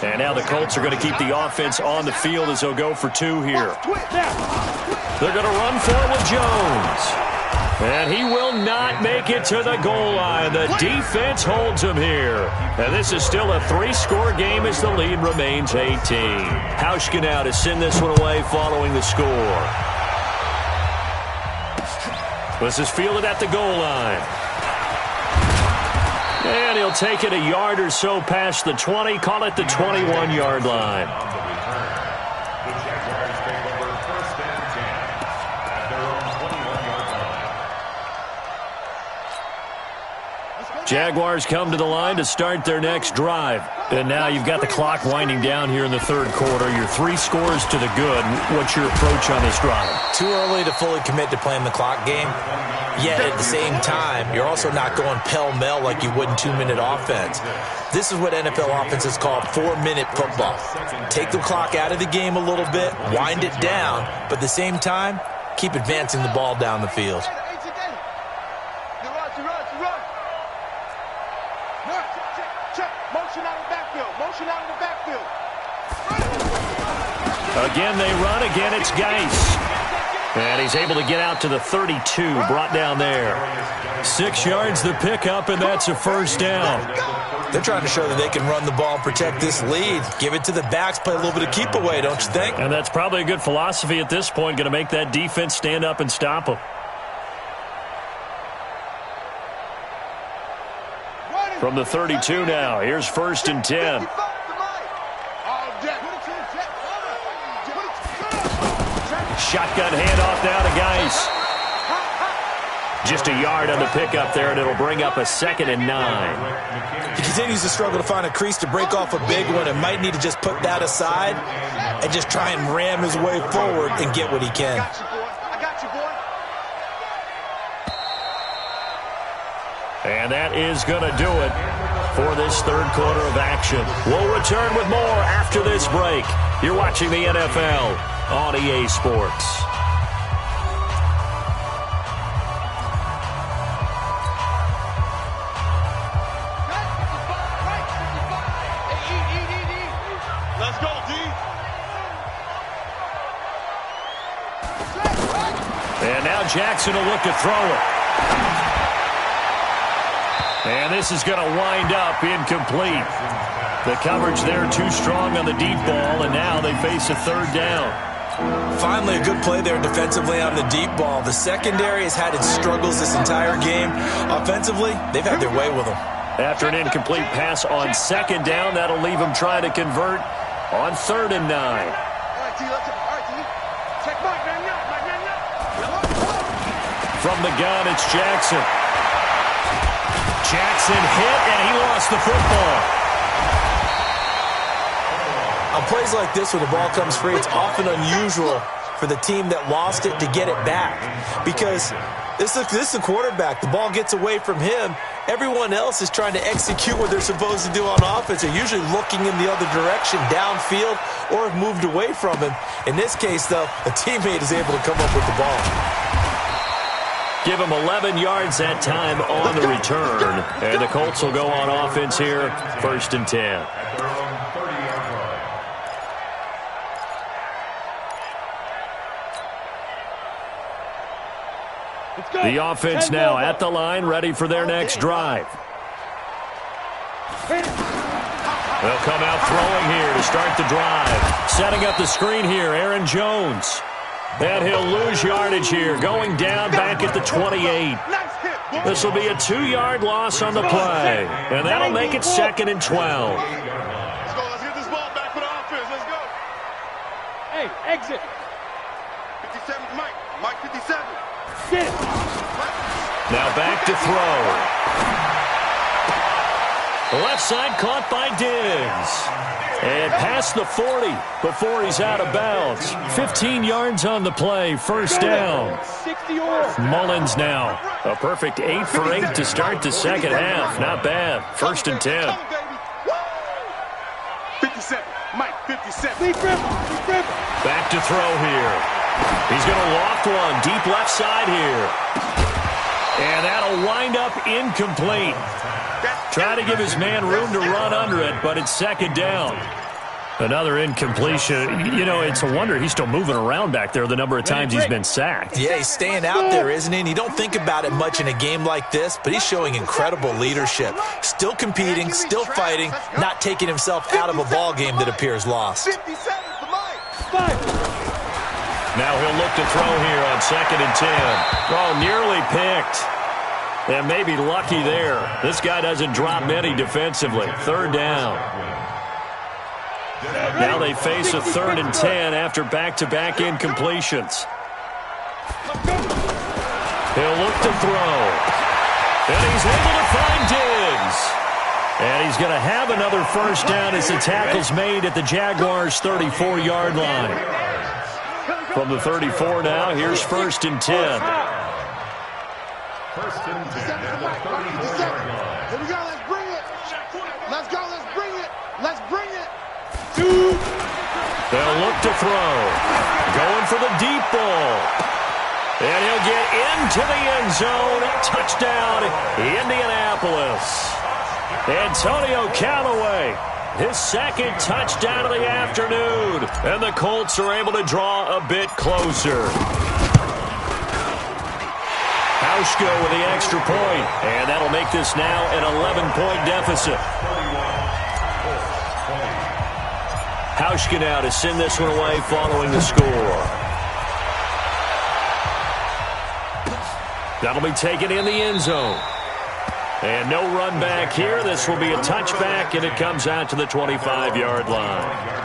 And now the Colts are going to keep the offense on the field as they'll go for 2 here. They're going to run for it with Jones. And he will not make it to the goal line. The defense holds him here. And this is still a 3-score game as the lead remains 18. Hauschka now to send this one away following the score. This is fielded at the goal line. And he'll take it a yard or so past the 20, call it the 21-yard line. The Jaguars take over first and 10 at their own 21-yard line. Jaguars come to the line to start their next drive. And now you've got the clock winding down here in the 3rd quarter. You're 3 scores to the good. What's your approach on this drive? Too early to fully commit to playing the clock game. Yet at the same time, you're also not going pell-mell like you would in 2-minute offense. This is what NFL offenses call 4-minute football. Take the clock out of the game a little bit, wind it down, but at the same time, keep advancing the ball down the field. Motion out of the backfield. Motion out of the backfield. Again, they run. Again, it's Geis. And he's able to get out to the 32, brought down there. 6 yards the pickup, and that's a first down. They're trying to show that they can run the ball and protect this lead. Give it to the backs, play a little bit of keep away, don't you think? And that's probably a good philosophy at this point, going to make that defense stand up and stop them. From the 32 now, here's 1st and 10. Shotgun handoff now to Geis. Just a yard on the pickup there, and it'll bring up a 2nd and 9. He continues to struggle to find a crease to break off a big one and might need to just put that aside and just try and ram his way forward and get what he can. I got you, boy. And that is going to do it for this 3rd quarter of action. We'll return with more after this break. You're watching the NFL on EA Sports. Let's go, D. And now Jackson will look to throw it. And this is going to wind up incomplete. The coverage there too strong on the deep ball, and now they face a 3rd down. Finally, a good play there defensively on the deep ball. The secondary has had its struggles this entire game. Offensively, they've had their way with them. After an incomplete pass on 2nd down, that'll leave them trying to convert on 3rd and 9. All right, T. Check Mike, man, now. From the gun, it's Jackson. Jackson hit, and he lost the football. On plays like this, when the ball comes free, it's often unusual for the team that lost it to get it back. Because this is the quarterback. The ball gets away from him. Everyone else is trying to execute what they're supposed to do on offense. They're usually looking in the other direction, downfield, or have moved away from him. In this case, though, a teammate is able to come up with the ball. Give him 11 yards that time on the return. And the Colts will go on offense here, 1st and 10. The offense now at the line, ready for their next drive. They'll come out throwing here to start the drive. Setting up the screen here, Aaron Jones. And he'll lose yardage here, going down back at the 28. This will be a 2-yard loss on the play, and that'll make it 2nd and 12. Let's go. Let's get this ball back for the offense. Let's go. Hey, exit. 57, Mike. Mike 57. Get it. Now back to throw. The left side caught by Diggs. And past the 40 before he's out of bounds. 15 yards on the play, 1st down. 60 or. Mullins now. A perfect 8 for 8 to start the 2nd half. Not bad. 1st and 10. 57. Mike, 57. Lead dribble. Back to throw here. He's going to loft one deep left side here. And that'll wind up incomplete. Try to give his man room to run under it, but it's 2nd down. Another incompletion. You know, it's a wonder he's still moving around back there the number of times he's been sacked. Yeah, he's staying out there, isn't he? And you don't think about it much in a game like this, but he's showing incredible leadership. Still competing, still fighting, not taking himself out of a ball game that appears lost. 57 for Mike. Now he'll look to throw here on 2nd and 10. Oh, nearly picked. And maybe lucky there. This guy doesn't drop many defensively. 3rd down. Now they face a 3rd and 10 after back-to-back incompletions. He'll look to throw. And he's able to find Diggs. And he's going to have another 1st down as the tackle's made at the Jaguars' 34-yard line. From the 34 now, here's 1st and 10. 1st and 10 at the 30-yard line. Here we go. Let's bring it. Let's go. Let's bring it. Let's bring it. They'll look to throw. Going for the deep ball. And he'll get into the end zone. Touchdown, Indianapolis. Antonio Callaway, his second touchdown of the afternoon. And the Colts are able to draw a bit closer. Hauschka with the extra point. And that'll make this now an 11-point deficit. Hauschka now to send this one away following the score. That'll be taken in the end zone. And no run back here. This will be a touchback, and it comes out to the 25-yard line.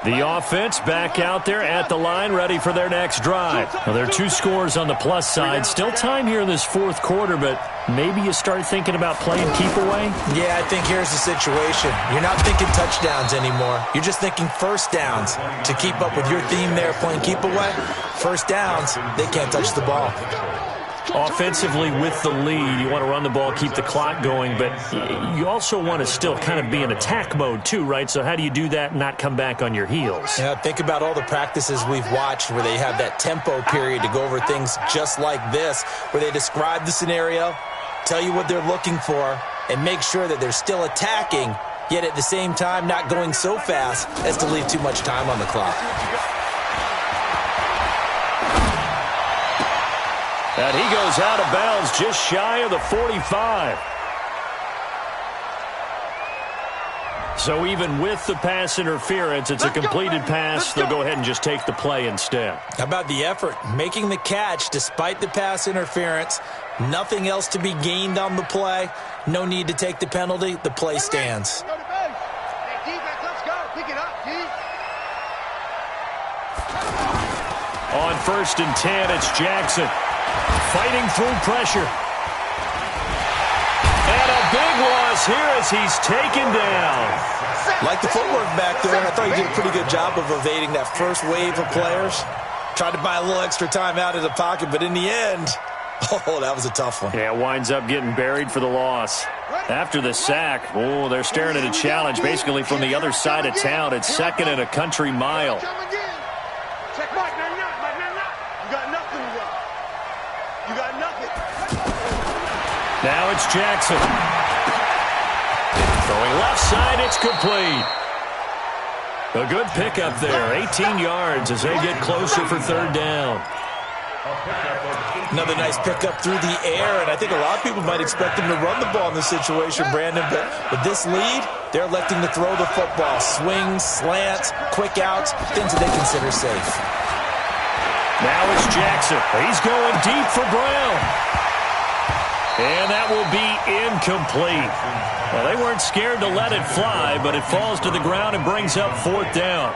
The offense back out there at the line, ready for their next drive. Well, there are 2 scores on the plus side. Still time here in this fourth quarter, but maybe you start thinking about playing keep away? Yeah, I think here's the situation. You're not thinking touchdowns anymore. You're just thinking first downs. To keep up with your theme there, playing keep away, first downs, they can't touch the ball. Offensively, with the lead, you want to run the ball, keep the clock going, but you also want to still kind of be in attack mode too, right? So how do you do that and not come back on your heels? Yeah, think about all the practices we've watched where they have that tempo period to go over things just like this, where they describe the scenario, tell you what they're looking for, and make sure that they're still attacking, yet at the same time not going so fast as to leave too much time on the clock. And he goes out of bounds just shy of the 45. So even with the pass interference, it's a completed pass. They'll go ahead and just take the play instead. How about the effort? Making the catch despite the pass interference. Nothing else to be gained on the play. No need to take the penalty. The play stands. On 1st and 10, it's Jackson. Fighting through pressure. And a big loss here as he's taken down. Like the footwork back there, and I thought he did a pretty good job of evading that first wave of players. Tried to buy a little extra time out of the pocket, but in the end, oh, that was a tough one. Yeah, winds up getting buried for the loss. After the sack, oh, they're staring at a challenge basically from the other side of town. It's 2nd and a country mile. Now it's Jackson. Throwing left side, it's complete. A good pickup there, 18 yards as they get closer for 3rd down. Another nice pickup through the air, and I think a lot of people might expect them to run the ball in this situation, Brandon, but with this lead, they're electing to throw the football. Swings, slants, quick outs, things that they consider safe. Now it's Jackson. He's going deep for Brown. And that will be incomplete. Well, they weren't scared to let it fly, but it falls to the ground and brings up 4th down.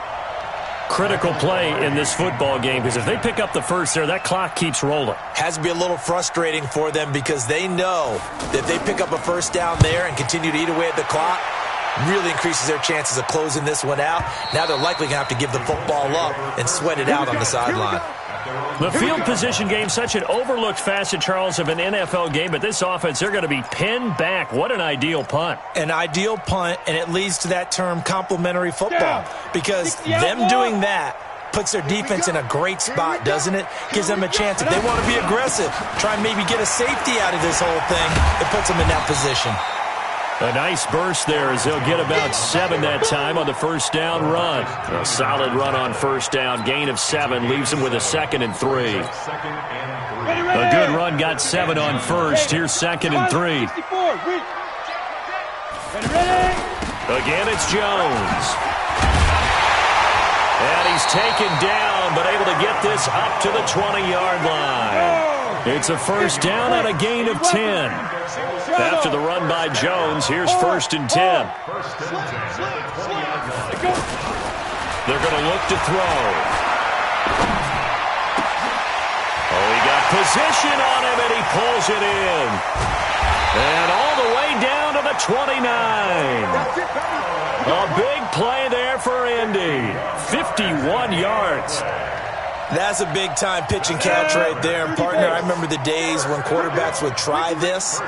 Critical play in this football game, because if they pick up the first there, that clock keeps rolling. Has to be a little frustrating for them because they know that if they pick up a first down there and continue to eat away at the clock, really increases their chances of closing this one out. Now they're likely going to have to give the football up and sweat it out on the sideline. The field position game, such an overlooked facet, Charles, of an NFL game, but this offense, they're going to be pinned back. What an ideal punt. An ideal punt, and it leads to that term complementary football, because them doing that puts their defense in a great spot, doesn't it? Gives them a chance. If they want to be aggressive, try and maybe get a safety out of this whole thing, it puts them in that position. A nice burst there as they'll get about 7 that time on the first down run. A solid run on first down. Gain of 7 leaves them with a 2nd and 3. A good run got 7 on first. Here's 2nd and 3. Again, it's Jones. And he's taken down, but able to get this up to the 20-yard line. It's a first down and a gain of 10. After the run by Jones, here's 1st and 10. They're going to look to throw. Oh, he got position on him, and he pulls it in. And all the way down to the 29. A big play there for Indy. 51 yards. That's a big-time pitch and catch right there. And, partner, I remember the days when quarterbacks would try this.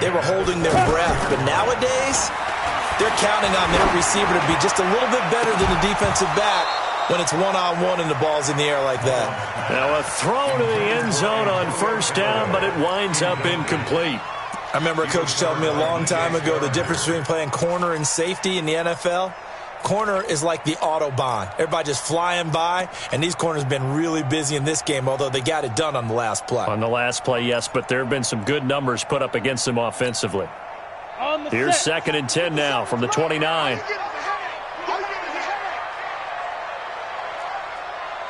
They were holding their breath. But nowadays, they're counting on their receiver to be just a little bit better than the defensive back when it's one-on-one and the ball's in the air like that. Now a throw to the end zone on first down, but it winds up incomplete. I remember a coach telling me a long time ago the difference between playing corner and safety in the NFL. Corner is like the Autobahn. Everybody just flying by, and these corners have been really busy in this game, although they got it done on the last play. On the last play, yes, but there have been some good numbers put up against them offensively. Here's 2nd and 10 now from the 29.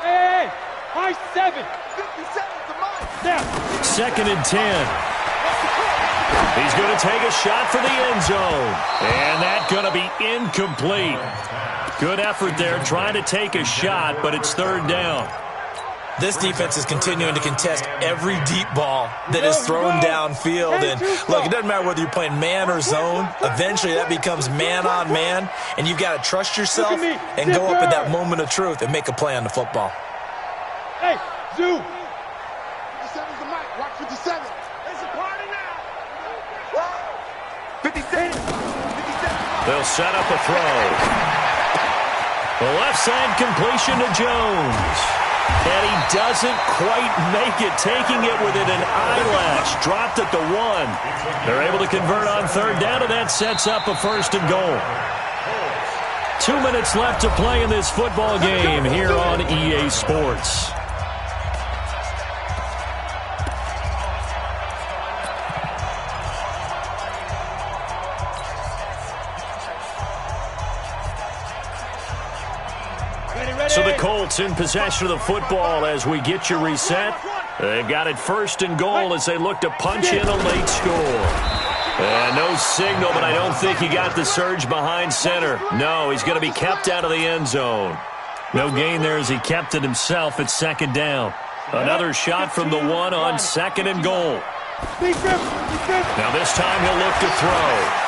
Hey, high 7. 2nd and 10. He's going to take a shot for the end zone. And that's going to be incomplete. Good effort there trying to take a shot, but it's 3rd down. This defense is continuing to contest every deep ball that is thrown downfield. And, look, it doesn't matter whether you're playing man or zone. Eventually, that becomes man-on-man, and you've got to trust yourself and go up at that moment of truth and make a play on the football. Hey, Zoo. 57's the mic. Watch 57. It's a party now. 57. 57. They'll set up a throw. The left side completion to Jones. And he doesn't quite make it, taking it within an eyelash. Dropped at the 1. They're able to convert on 3rd down, and that sets up a 1st and goal. 2 minutes left to play in this football game here on EA Sports. So the Colts in possession of the football as we get you reset. They've got it 1st and goal as they look to punch in a late score. And no signal, but I don't think he got the surge behind center. No, he's going to be kept out of the end zone. No gain there as he kept it himself at 2nd down. Another shot from the 1 on 2nd and goal. Now this time he'll look to throw.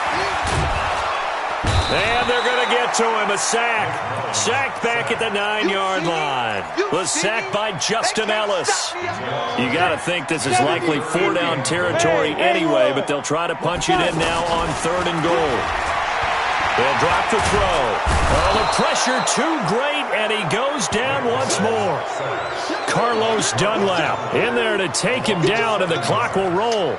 And they're going to get to him. A sack. Sacked back at the 9-yard line. Was sacked by Justin Ellis. You got to think this is likely 4-down territory anyway, but they'll try to punch it in now on 3rd and goal. They'll drop the throw. Oh, the pressure too great, and he goes down once more. Carlos Dunlap in there to take him down, and the clock will roll.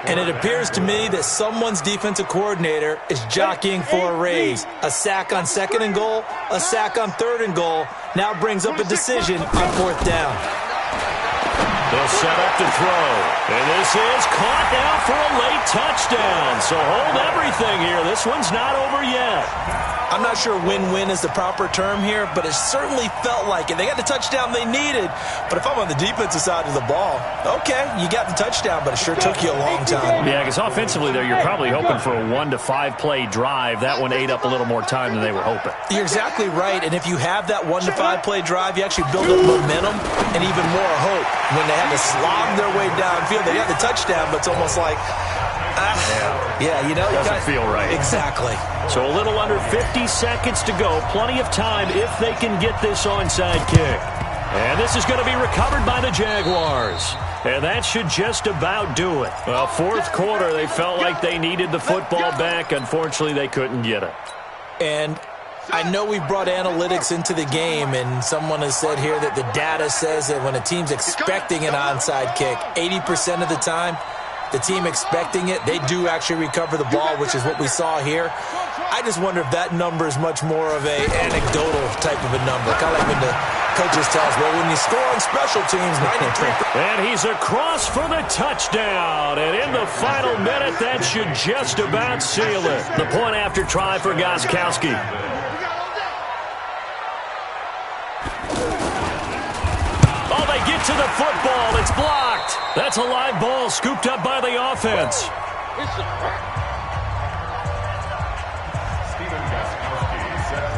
And it appears to me that someone's defensive coordinator is jockeying for a raise. A sack on 2nd and goal, a sack on 3rd and goal, now brings up a decision on 4th down. They'll set up to throw. And this is caught now for a late touchdown. So hold everything here. This one's not over yet. I'm not sure win-win is the proper term here, but it certainly felt like it. They got the touchdown they needed, but if I'm on the defensive side of the ball, okay, you got the touchdown, but it sure took you a long time. Yeah, because offensively there, you're probably hoping for a 1 to 5 play drive. That one ate up a little more time than they were hoping. You're exactly right, and if you have that 1 to 5 play drive, you actually build up momentum and even more hope. When they had to slog their way downfield, they got the touchdown, but it's almost like, yeah, you know. Doesn't feel right. Exactly. So a little under 50 seconds to go. Plenty of time if they can get this onside kick. And this is going to be recovered by the Jaguars. And that should just about do it. Well, 4th quarter, they felt like they needed the football back. Unfortunately, they couldn't get it. And I know we brought analytics into the game, and someone has said here that the data says that when a team's expecting an onside kick, 80% of the time, the team expecting it, they do actually recover the ball, which is what we saw here. I just wonder if that number is much more of a anecdotal type of a number. Kind of like when the coaches tell us, well, when you score on special teams, 93. And he's across for the touchdown. And in the final minute, that should just about seal it. The point after try for Gostkowski. Oh, they get to the football. It's blocked. That's a live ball scooped up by the offense.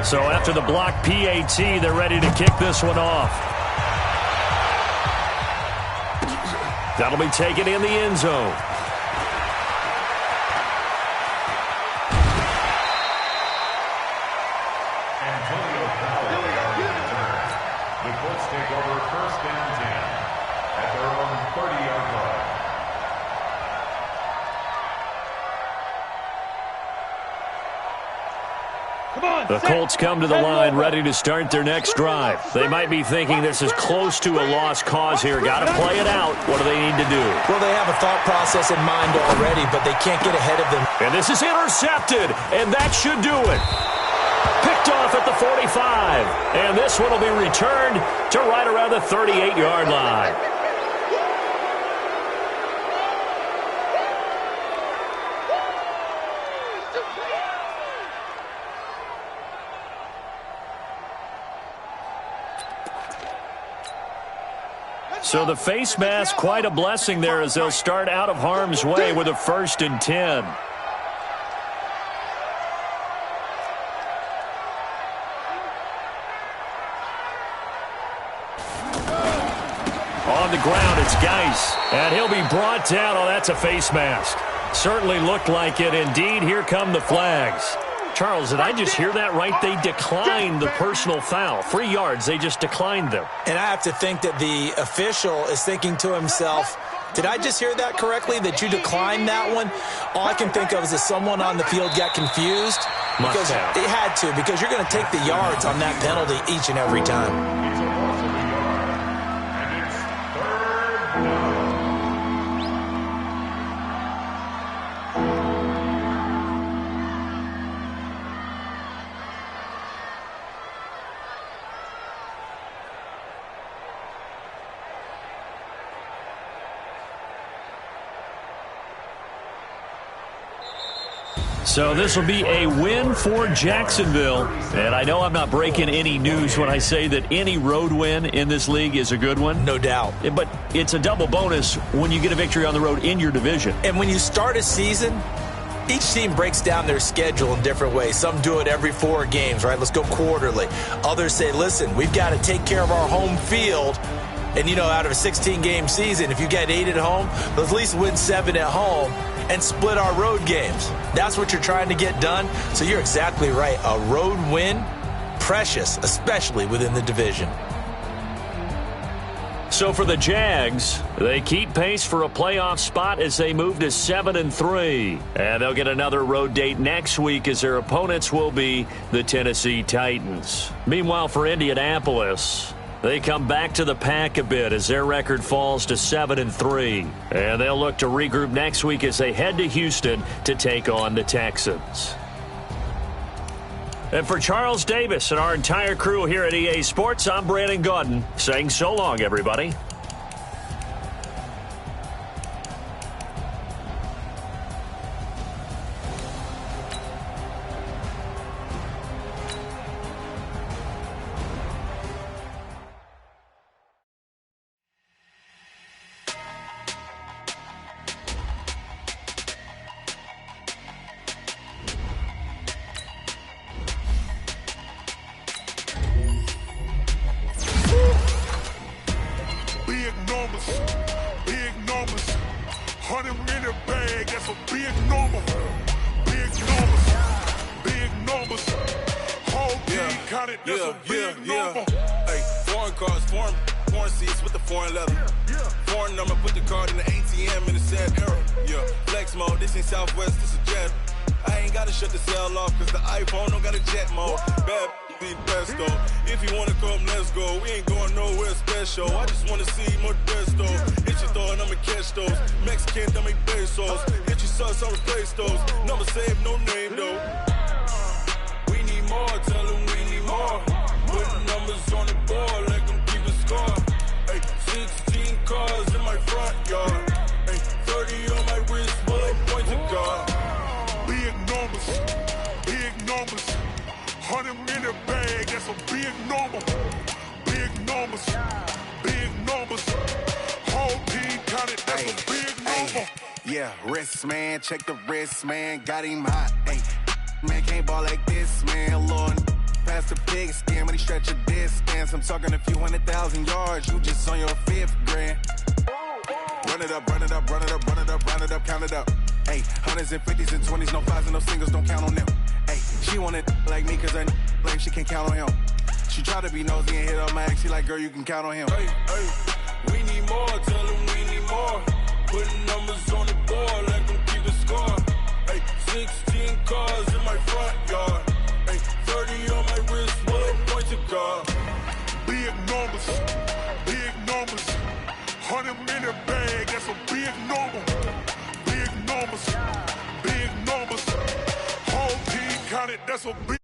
So after the block PAT, they're ready to kick this one off. That'll be taken in the end zone. The Colts come to the line ready to start their next drive. They might be thinking this is close to a lost cause here. Got to play it out. What do they need to do? Well, they have a thought process in mind already, but they can't get ahead of them. And this is intercepted, and that should do it. Picked off at the 45, and this one will be returned to right around the 38-yard line. So the face mask, quite a blessing there as they'll start out of harm's way with a 1st and 10. On the ground, it's Geis, and he'll be brought down. Oh, that's a face mask. Certainly looked like it. Indeed, here come the flags. Charles, did I just hear that right? They declined the personal foul. 3 yards, they just declined them. And I have to think that the official is thinking to himself, did I just hear that correctly, that you declined that one? All I can think of is that someone on the field got confused. Because it had to, because you're going to take the yards on that penalty each and every time. So this will be a win for Jacksonville. And I know I'm not breaking any news when I say that any road win in this league is a good one. No doubt. But it's a double bonus when you get a victory on the road in your division. And when you start a season, each team breaks down their schedule in different ways. Some do it every 4 games, right? Let's go quarterly. Others say, listen, we've got to take care of our home field. And, you know, out of a 16-game season, if you get 8 at home, let's at least win 7 at home and split our road games. That's what you're trying to get done. So you're exactly right. A road win, precious, especially within the division. So for the Jags, they keep pace for a playoff spot as they move to 7-3. And they'll get another road date next week as their opponents will be the Tennessee Titans. Meanwhile, for Indianapolis, they come back to the pack a bit as their record falls to 7-3. And they'll look to regroup next week as they head to Houston to take on the Texans. And for Charles Davis and our entire crew here at EA Sports, I'm Brandon Gaudin saying so long, everybody. Check the wrist, man, got him hot. Hey, man, can't ball like this, man. Lord, past the big skin, but he stretch a distance. I'm talking a few 100,000 yards. You just on your 5th grand. Run it up, run it up, run it up, run it up, round it up, count it up. Hey, 100s and 50s and 20s, no 5s and no singles, don't count on them. Hey, she want it like me, cause her like she can't count on him. She try to be nosy and hit up my ex. She like, girl, you can count on him. Hey, hey, we need more, tell them we need more. Putting numbers on the board like them keep a score. Hey, 16 cars in my front yard. Hey, 30 that's a big number. Big numbers. Big numbers. Whole team counted, that's a big